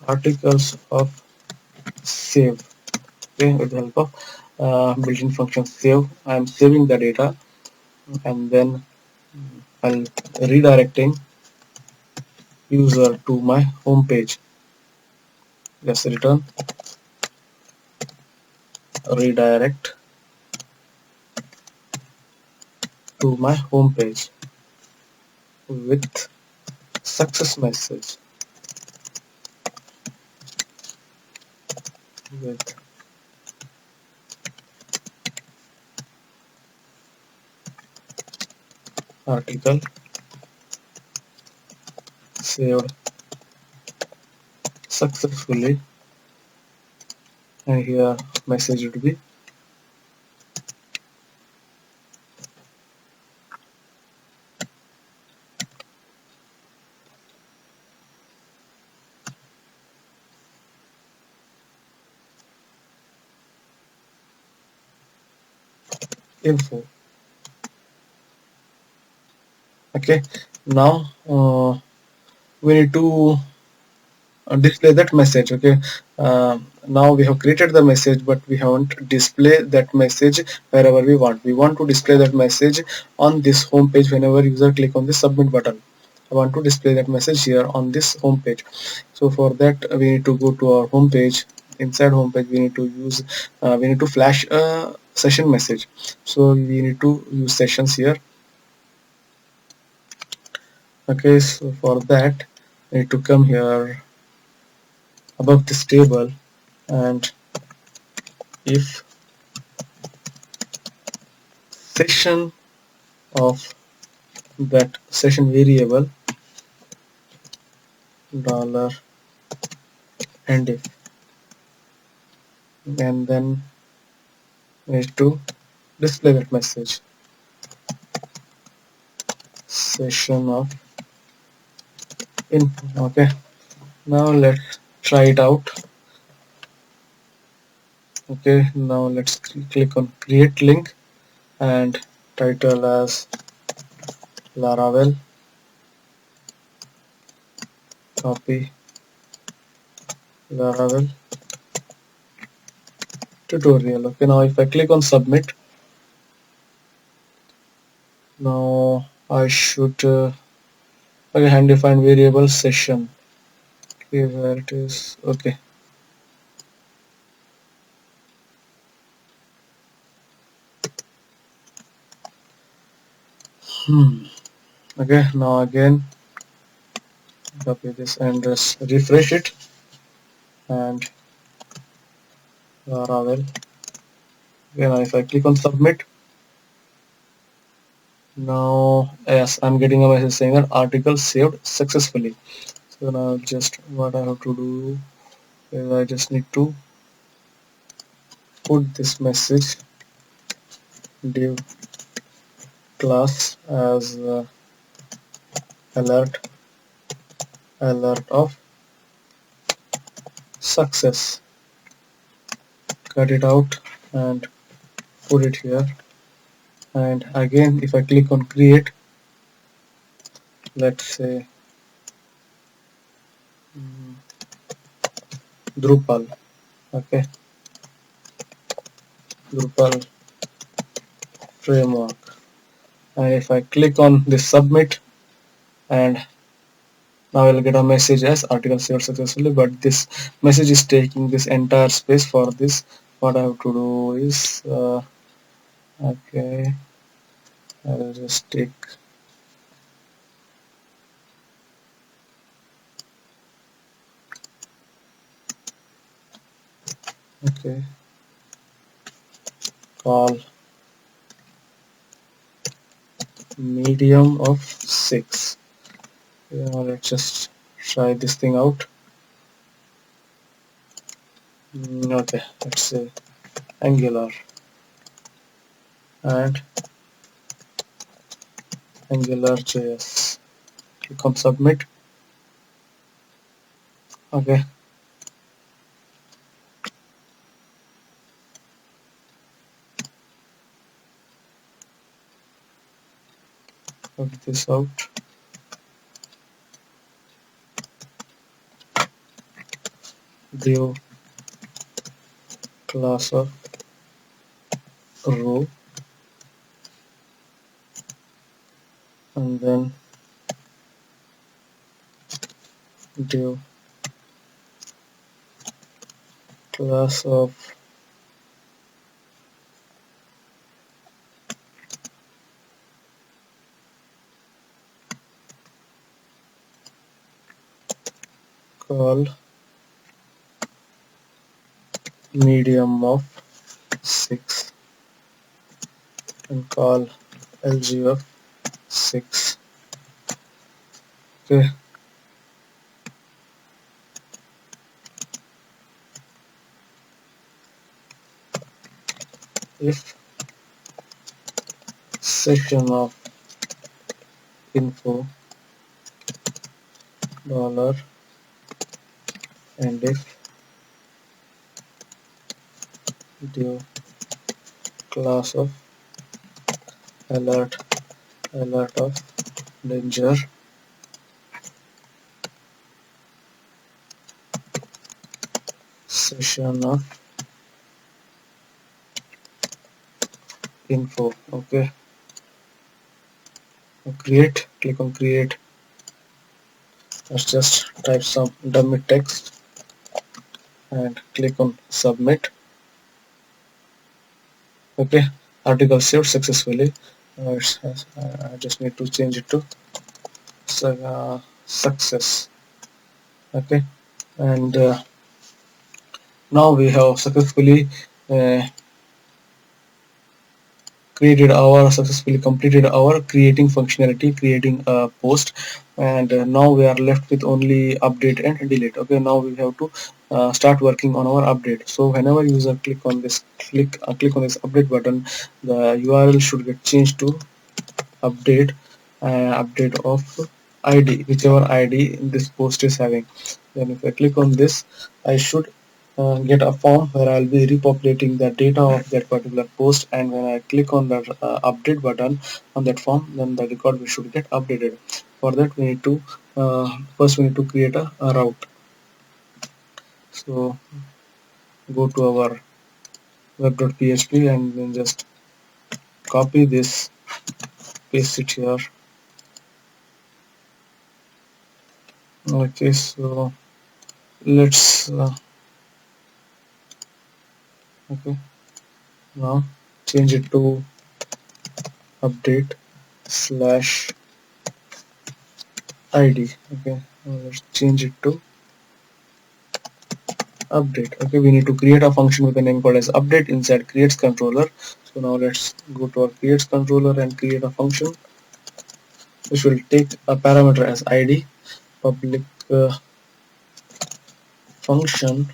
articles of save. Okay, with the help of built-in function save, I am saving the data, and then I'll redirecting user to my home page. Just return redirect to my home page with success message, with article saved successfully, and here message would be info. Okay, now we need to display that message. Okay, now we have created the message, but we haven't display that message wherever we want to display that message on this home page. Whenever user click on the submit button, I want to display that message here on this home page. So for that we need to go to our home page. Inside home page we need to use we need to flash a session message, so we need to use sessions here. Okay, so for that we need to come here above this table, and if session of that session variable dollar and if, and then we need to display that message session of info. Okay, now let's try it out. Okay, now let's click on create link and title as Laravel, copy Laravel tutorial. Okay, now if I click on submit, now I should okay, undefined variable session. Okay, where it is. Okay, okay, now again copy this and just refresh it, and Laravel. Okay, now if I click on submit, now yes, I'm getting a message saying that article saved successfully. So now just what I have to do is I just need to put this message div class as alert of success, cut it out and put it here. And again if I click on create, let's say Drupal. Okay, Drupal framework, and if I click on this submit, and now I'll get a message as article saved successfully, but this message is taking this entire space. For this what I have to do is okay, I'll just take Okay, call medium of 6. Let's just try this thing out. Okay, let's say Angular and Angular.js. Click on submit. Okay, put this out. Div class of row, and then div class of call medium of 6 and call lg of 6. Okay, if session of info dollar, and if div class of alert of danger, session of info. Okay, create, click on create. Let's just type some dummy text and click on submit. Okay, article saved successfully. I just need to change it to success. Okay, and now we have successfully uh, successfully completed our creating functionality, creating a post, and now we are left with only update and delete. Okay, now we have to start working on our update. So whenever user click on this update button, the URL should get changed to update of ID, whichever ID this post is having. Then if I click on this, I should get a form where I'll be repopulating the data of that particular post, and when I click on the update button on that form, then the record should get updated. For that we need to first we need to create a route. So go to our web.php and then just copy this, paste it here. Okay, so let's okay, now change it to update slash id. Okay, now let's change it to update. Okay, we need to create a function with a name called as update inside creates controller. So now let's go to our creates controller and create a function which will take a parameter as id, public function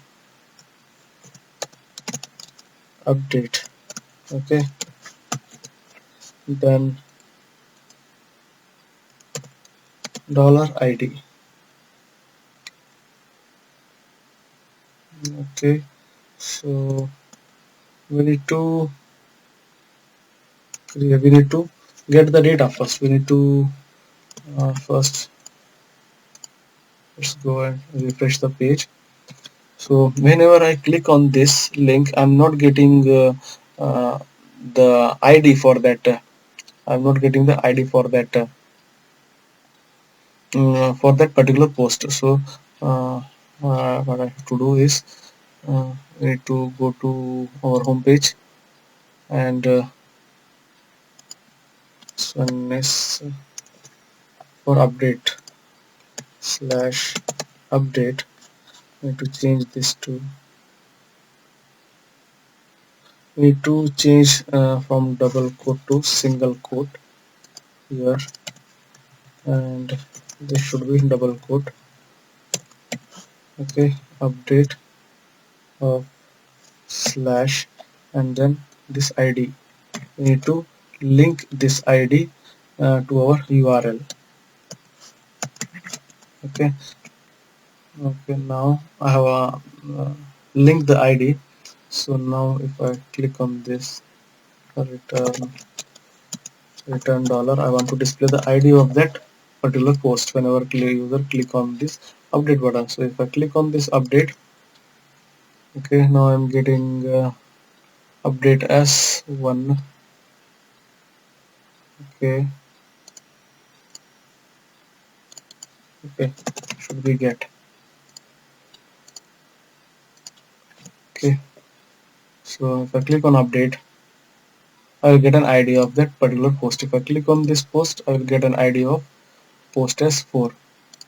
update. Okay, then $id. Okay, so we need to get the data first. We need to first let's go and refresh the page. So whenever I click on this link, I'm not getting uh, the ID for that. I'm not getting the ID for that particular post. So what I have to do is we need to go to our home page, and this one is for update slash update. I need to change this to we need to change from double quote to single quote here, and this should be double quote. Okay, update of slash and then this id. We need to link this id to our url. Okay, okay, now I have linked the id. So now if I click on this return dollar, I want to display the id of that particular post whenever user click on this update button. So if I click on this update, okay, now I'm getting update as 1. Okay, okay, should we get? Okay, so if I click on update, I will get an ID of that particular post. If I click on this post, I will get an ID of post as 4.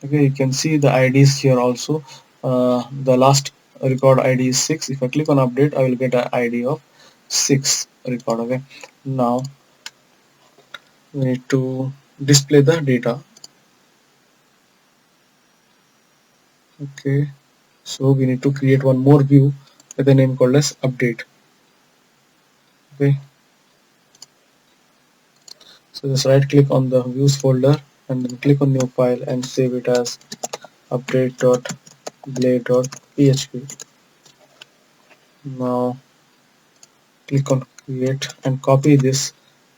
Okay, you can see the IDs here also. The last record ID is 6. If I click on update, I will get an ID of 6 record. Okay, now we need to display the data. Okay, so we need to create one more view with a name called as update. Okay, so just right click on the views folder and then click on new file and save it as update.blade.php. Now click on create and copy this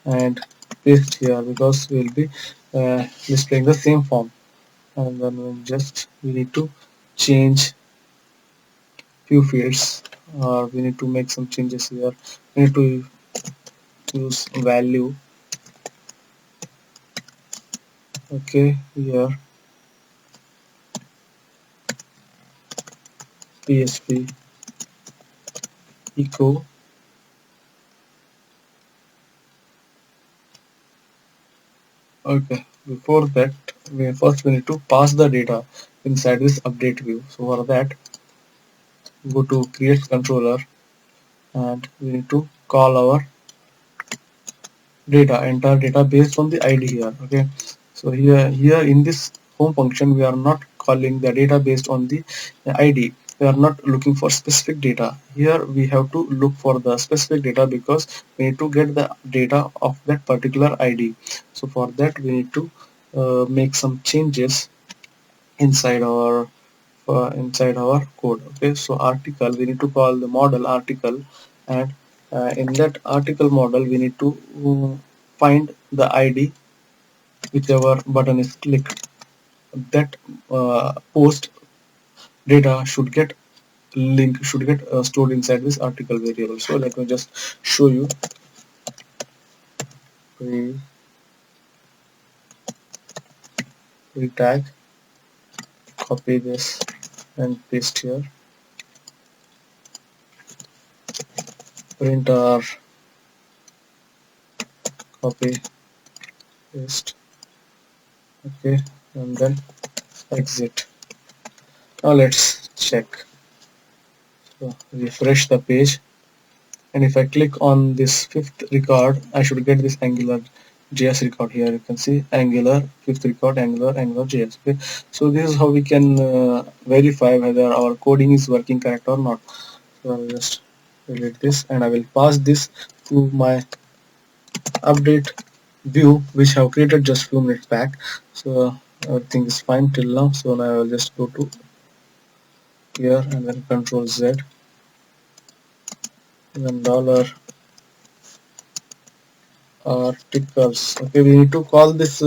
and paste here because we will be displaying the same form. And then we need to change few fields, or we need to make some changes here. We need to use value. Okay, here PHP echo. Okay, before that we need to pass the data inside this update view. So for that, go to create controller and we need to call our data, enter data based on the id here. Okay, so here in this home function we are not calling the data based on the id. We are not looking for specific data. Here we have to look for the specific data because we need to get the data of that particular id. So for that we need to make some changes inside our code. Okay, so article, we need to call the model article, and in that article model we need to find the id whichever button is clicked. That post data should get stored inside this article variable. So let me just show you. We tag, copy this and paste here, printer, copy, paste. Okay, and then exit. Now let's check. So refresh the page, and if I click on this fifth record, I should get this Angular JS record here. You can see Angular fifth record, Angular JS. Okay, so this is how we can verify whether our coding is working correct or not. So I'll just delete this and I will pass this to my update view which I have created just few minutes back. So everything is fine till now. So now I will just go to here and then Control Z and then dollar articles. Okay, we need to call this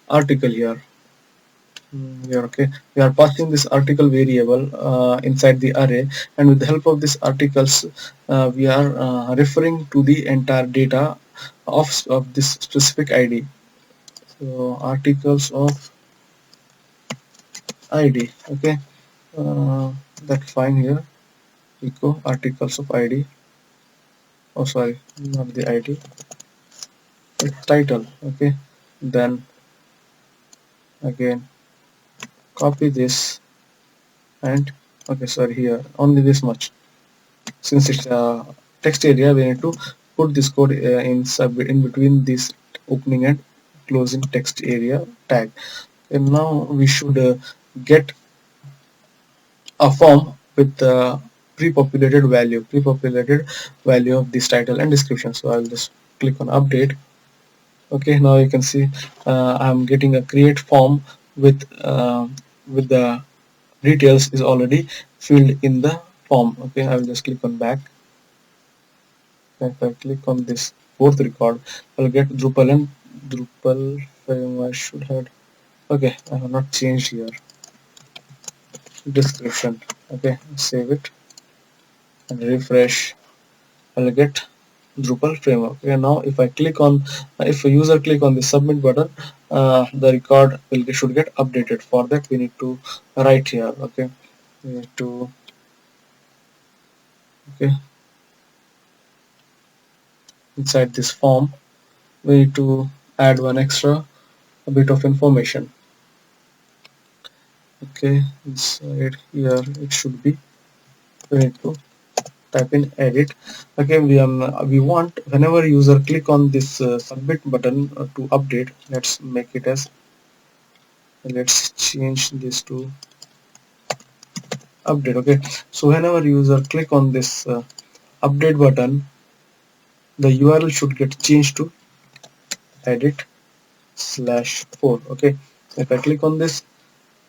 article here. Here, okay, we are passing this article variable inside the array, and with the help of this articles we are referring to the entire data of this specific id. So articles of id. Okay, that's fine. Here echo articles of id. Oh sorry, not the id, it's title. Okay, then again copy this and okay, sorry, here only this much since it's a text area, we need to put this code in between this opening and closing text area tag. And now we should get a form with the pre-populated value of this title and description. So I'll just click on update. Okay, now you can see I'm getting a create form with the details is already filled in the form. Okay, I will just click on back. If I click on this fourth record, I'll get Drupal and Drupal frame. I should have. Okay, I have not changed here. Description. Okay, save it and refresh. I'll get Drupal framework. Okay, now if I click on, if a user click on the submit button, the record should get updated. For that, we need to write here. Okay, we need to. Okay, inside this form, we need to add one extra a bit of information. Okay, inside here it should be. We need to type in edit. Okay, we want whenever user click on this submit button to update. Let's make it as. Let's change this to update. Okay, so whenever user click on this update button, the URL should get changed to edit/4. Okay, if I click on this,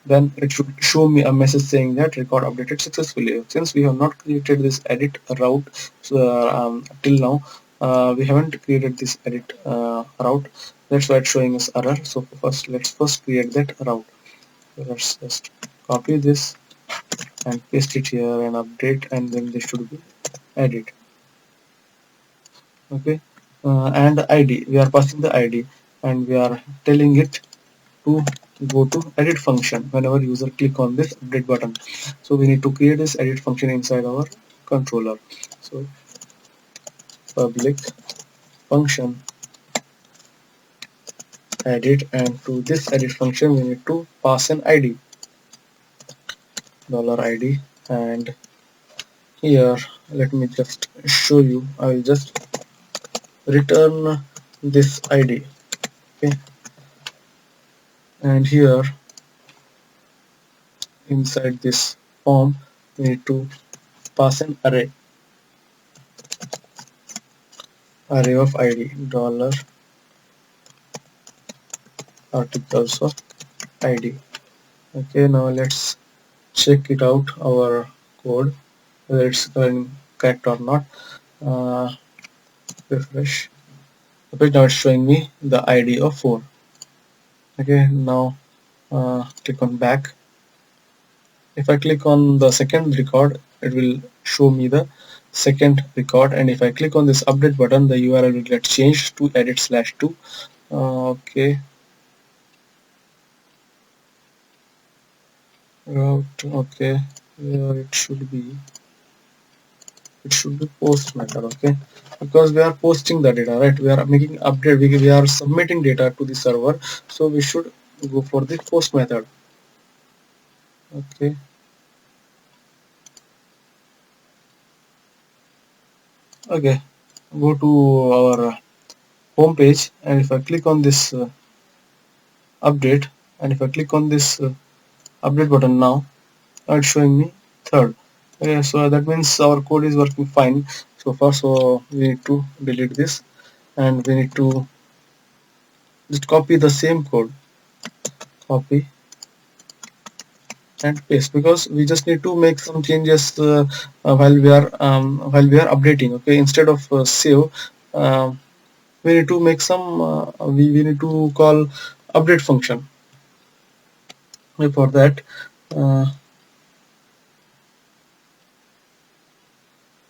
then it should show me a message saying that record updated successfully. Since we have not created this edit route, so till now we haven't created this edit route. That's why it's showing us error. So let's first create that route. So let's just copy this and paste it here and update, and then this should be edit. Okay, and ID, we are passing the ID and we are telling it to go to edit function whenever user click on this update button. So we need to create this edit function inside our controller. So public function edit, and to this edit function we need to pass an ID, $ID, and here let me just show you. I will just return this ID. Okay, and here inside this form we need to pass an array of ID, $articles of ID. Okay, now let's check it out, our code, whether it's correct or not. Refresh. Okay, now it's showing me the ID of 4. Okay, now click on back. If I click on the second record, it will show me the second record, and if I click on this update button, the URL will get changed to edit/2. Okay, route. Okay, here it should be post method. Okay, because we are posting the data, right? We are making update, we are submitting data to the server, so we should go for the post method. Okay, okay, go to our home page, and if I click on this update, and if I click on this update button, now it's showing me third. Okay, so that means our code is working fine so far. So we need to delete this, and we need to just copy the same code, copy and paste, because we just need to make some changes while we are updating. Okay, instead of save, we need to make some we need to call update function. For that,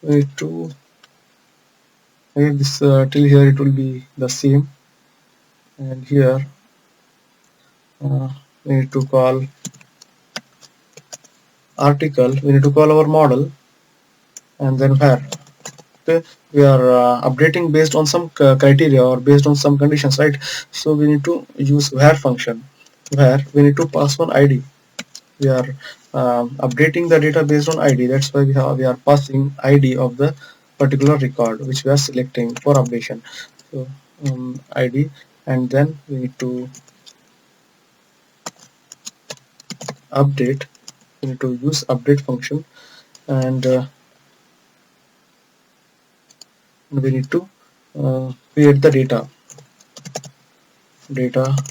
we need to this till here it will be the same, and here we need to call article, we need to call our model, and then where. Okay, we are updating based on some criteria or based on some conditions, right? So we need to use where function, where we need to pass one ID. We are updating the data based on ID. That's why we are passing ID of the particular record which we are selecting for updation. So id, and then we need to update. We need to use update function, and we need to create the data.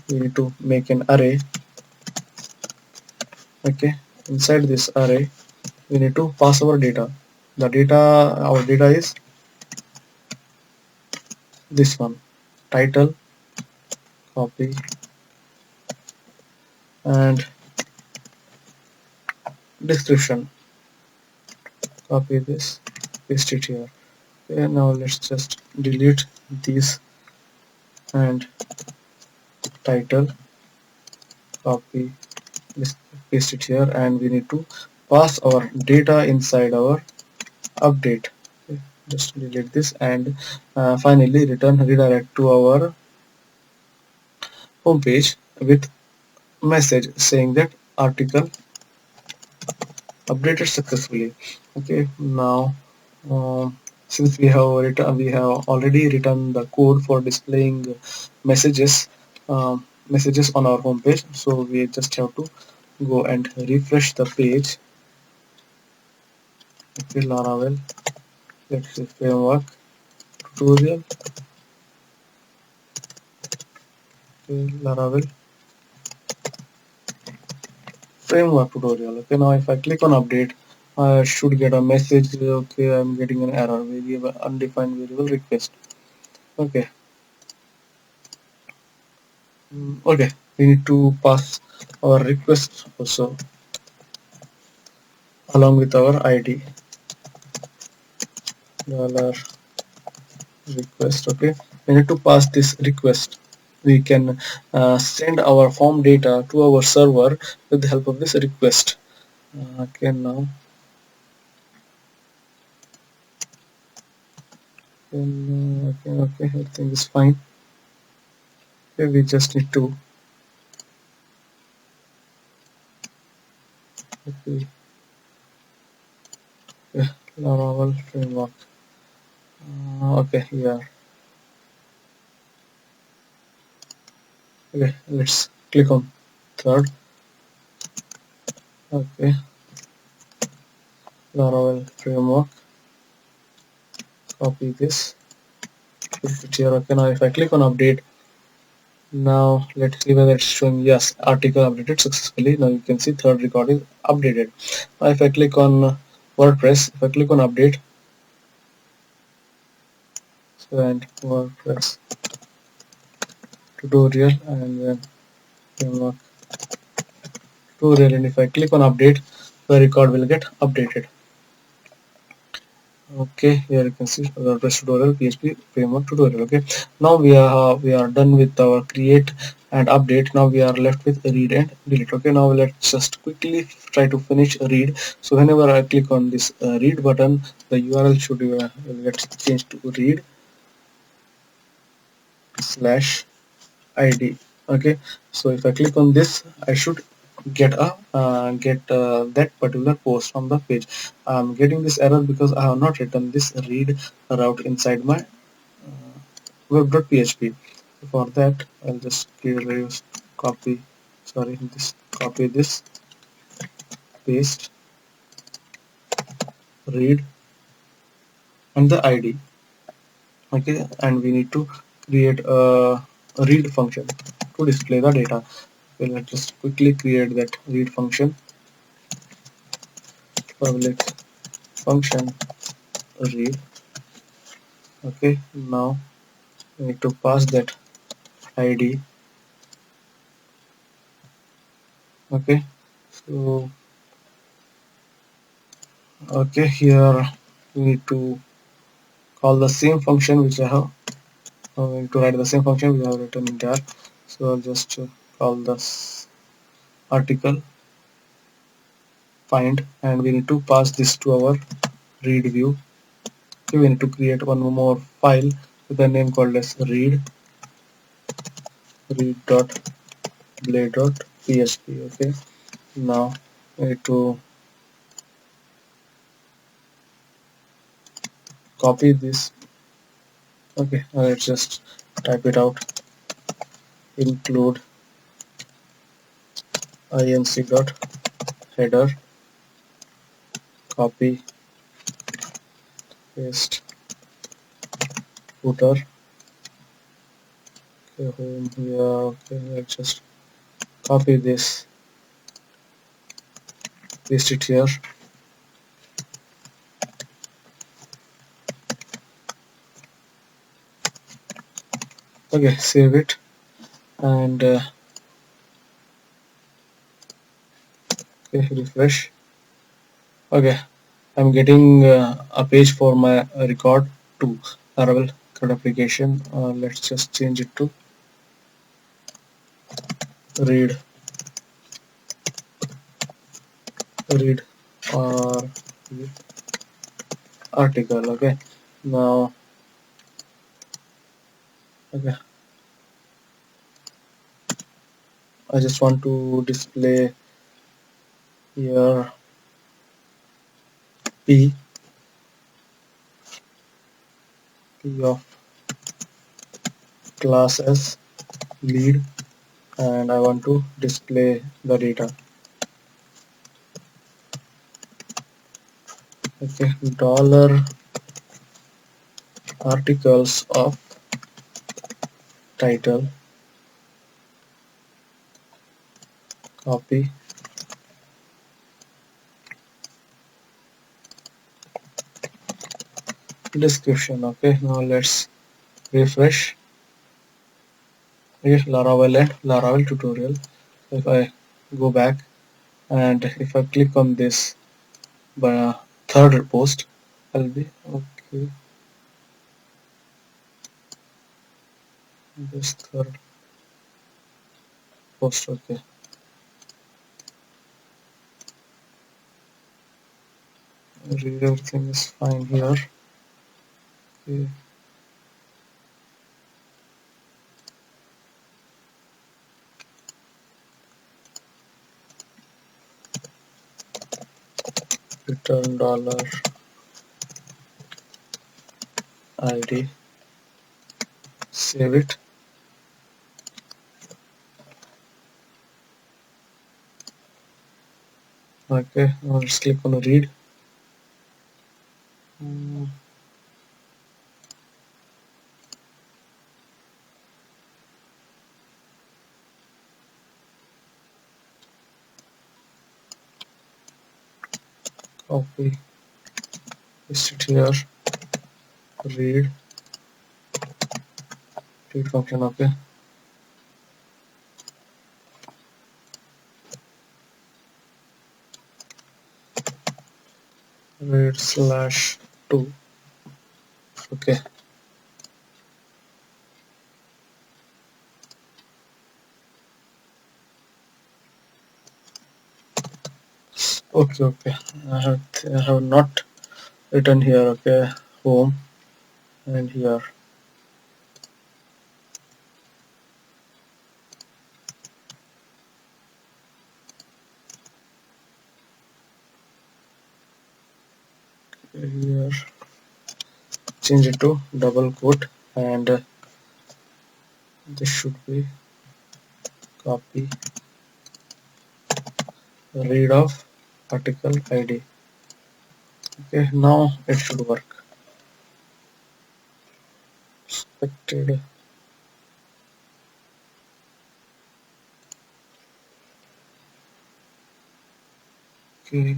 We need to make an array. Okay, inside this array we need to pass our data. Our data is this one: title, copy, and description. Copy this, paste it here. Okay, now let's just delete these, and title, copy this, paste it here, and we need to pass our data inside our update. Okay, just delete this, and finally redirect to our home page with message saying that article updated successfully. Okay, now since we have already written the code for displaying messages messages on our home page, so we just have to go and refresh the page. Okay, Laravel, let's say framework tutorial. Okay, Laravel framework tutorial. Okay, now if I click on update, I should get a message. Okay, I'm getting an error. We give an undefined variable request. Okay. Okay, we need to pass our request also along with our ID dollar request. Okay, we need to pass this request. We can send our form data to our server with the help of this request. Okay, now okay, everything is fine. Okay, we just need to okay, Laravel framework. Okay, yeah. Okay, let's click on third. Okay, Laravel framework. Copy this. Put it here. Okay, now if I click on update, now let's see whether it's showing yes, article updated successfully. Now you can see third record is updated. Now if I click on WordPress, if I click on update, so and WordPress tutorial, and then framework tutorial, and if I click on update, the record will get updated. Okay, here you can see WordPress tutorial, PHP framework tutorial. Okay, now we are done with our create and update. Now we are left with read and delete. Okay, now let's just quickly try to finish read. So whenever I click on this read button, the URL should will get changed to read slash id. Okay, so if I click on this, I should get a that particular post from the page. I'm getting this error because I have not written this read route inside my web.php. For that, I'll just use copy, sorry, this copy this, paste read and the id. Okay, and we need to create a read function to display the data. Okay, let's just quickly create that read function. Public function read. Okay, now we need to pass that id. Okay, so okay, here we need to call the same function which I have to write the same function we have written in there. So I'll just call this article find, and we need to pass this to our read view. Okay, we need to create one more file with a name called as read.blade.php. Okay, now we need to copy this. Okay, let's just type it out. Include inc dot header, copy, paste, footer. Okay, home here. Okay, let's just copy this, paste it here. Okay, save it and okay, refresh. Okay, I'm getting a page for my record to Laravel CRUD application. Let's just change it to read read or article. Okay, now okay, I just want to display here p of class as lead, and I want to display the data. Okay, dollar articles of title, copy, description. Okay, now let's refresh. Here Laravel and Laravel tutorial. If I go back and if I click on this third post, I'll be okay. This third post. Okay, everything is fine here. Okay. Return dollar ID, save it. Okay, now let's click on read. Copy, paste it here. Read function. Okay, read slash 2. Okay, okay. I have not written here. Okay, home and here. Here change it to double quote, and this should be copy read of article ID. Okay, now it should work. Expected. Okay,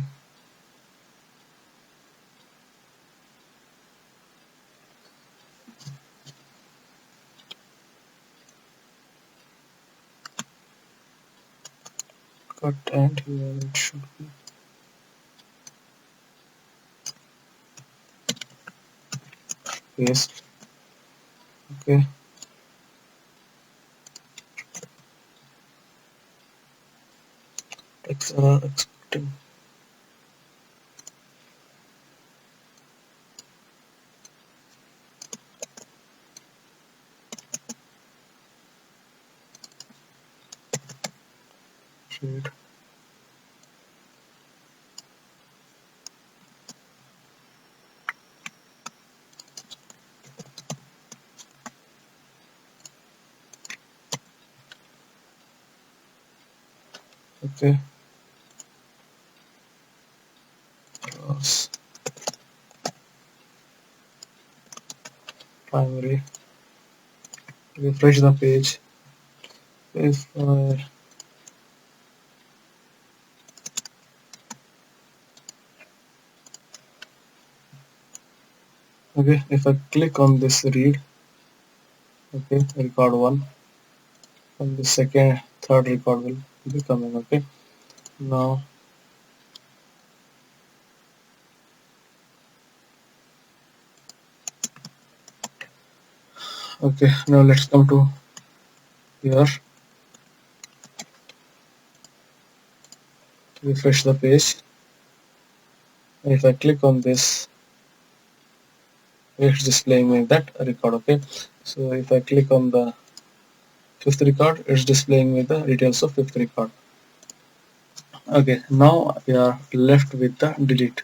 cut, and here it should be paste. Okay, text are expecting. Read. Okay, cross primary, refresh the page. If okay, if I click on this read, okay, record 1, and the second, third record will be coming. Okay, now okay, now let's come to here, refresh the page. If I click on this, it's displaying me that record. Okay, so if I click on the fifth record, it's displaying me the details of fifth record. Okay, now we are left with the delete.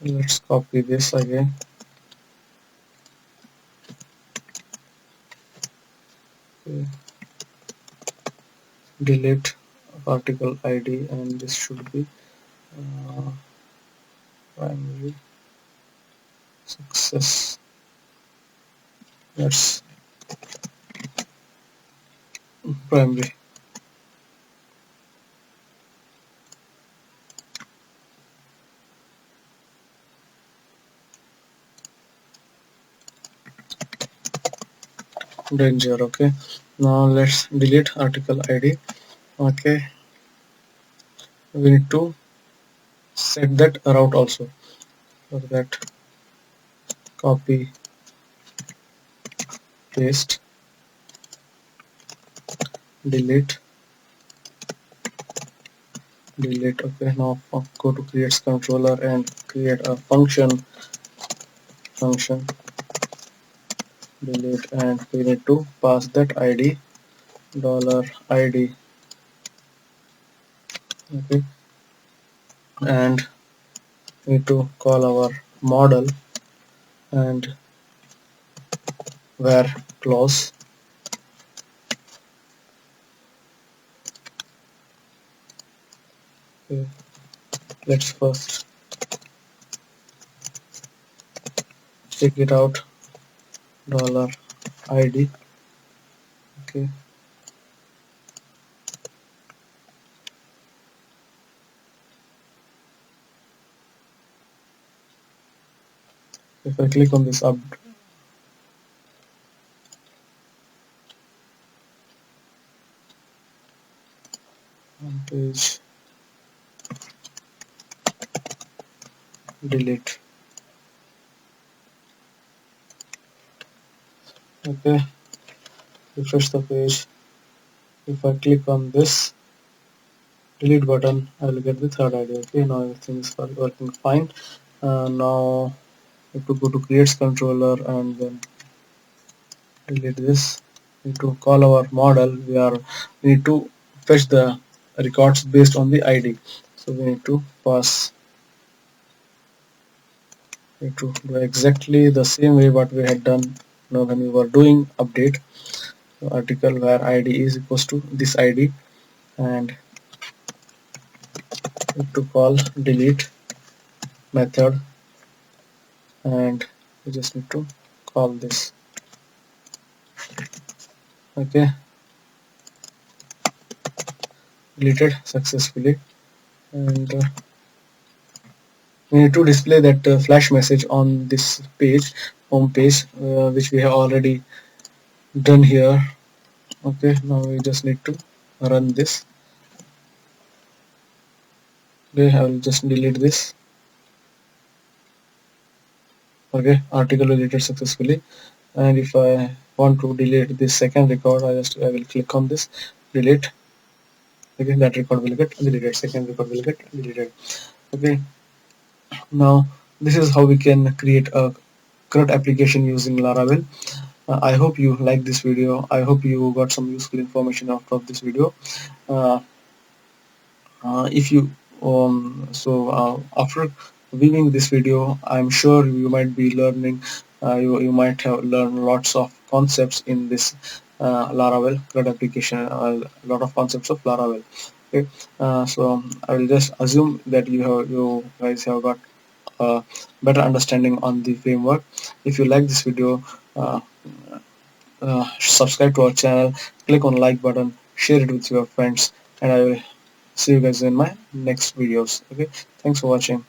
Let's copy this again. Okay, delete article ID, and this should be uh, primary success. That's primary. Danger. Okay, now let's delete article ID. Okay, we need to set that route also. For that, copy, paste, delete, delete. Okay, now go to creates controller and create a function delete, and we need to pass that id $id. Okay, and we need to call our model and where clause. Okay, let's first check it out, $id. Okay, if I click on this up page, delete. Okay, refresh the page. If I click on this delete button, I will get the third ID. Okay, now everything is working fine. Now we have to go to creates controller and then delete this. We need to call our model. We need to fetch the records based on the ID. So we need to pass. We need to do exactly the same way what we had done when we were doing update. So article where ID is equals to this ID, and we have to call delete method, and we just need to call this. Okay, deleted successfully, and we need to display that flash message on this page, home page, which we have already done here. Okay, now we just need to run this. Okay, I will just delete this. Okay, article deleted successfully. And if I want to delete this second record, I will click on this, delete. Okay, that record will get deleted, second record will get deleted. Okay, now this is how we can create a CRUD application using Laravel. I hope you like this video. I hope you got some useful information out of this video. If you after viewing this video, I'm sure you might be learning, you might have learned lots of concepts in this Laravel CRUD application, a lot of concepts of Laravel. Okay, so I will just assume that you guys have got a better understanding on the framework. If you like this video, uh, subscribe to our channel, click on like button, share it with your friends, and I will see you guys in my next videos. Okay, thanks for watching.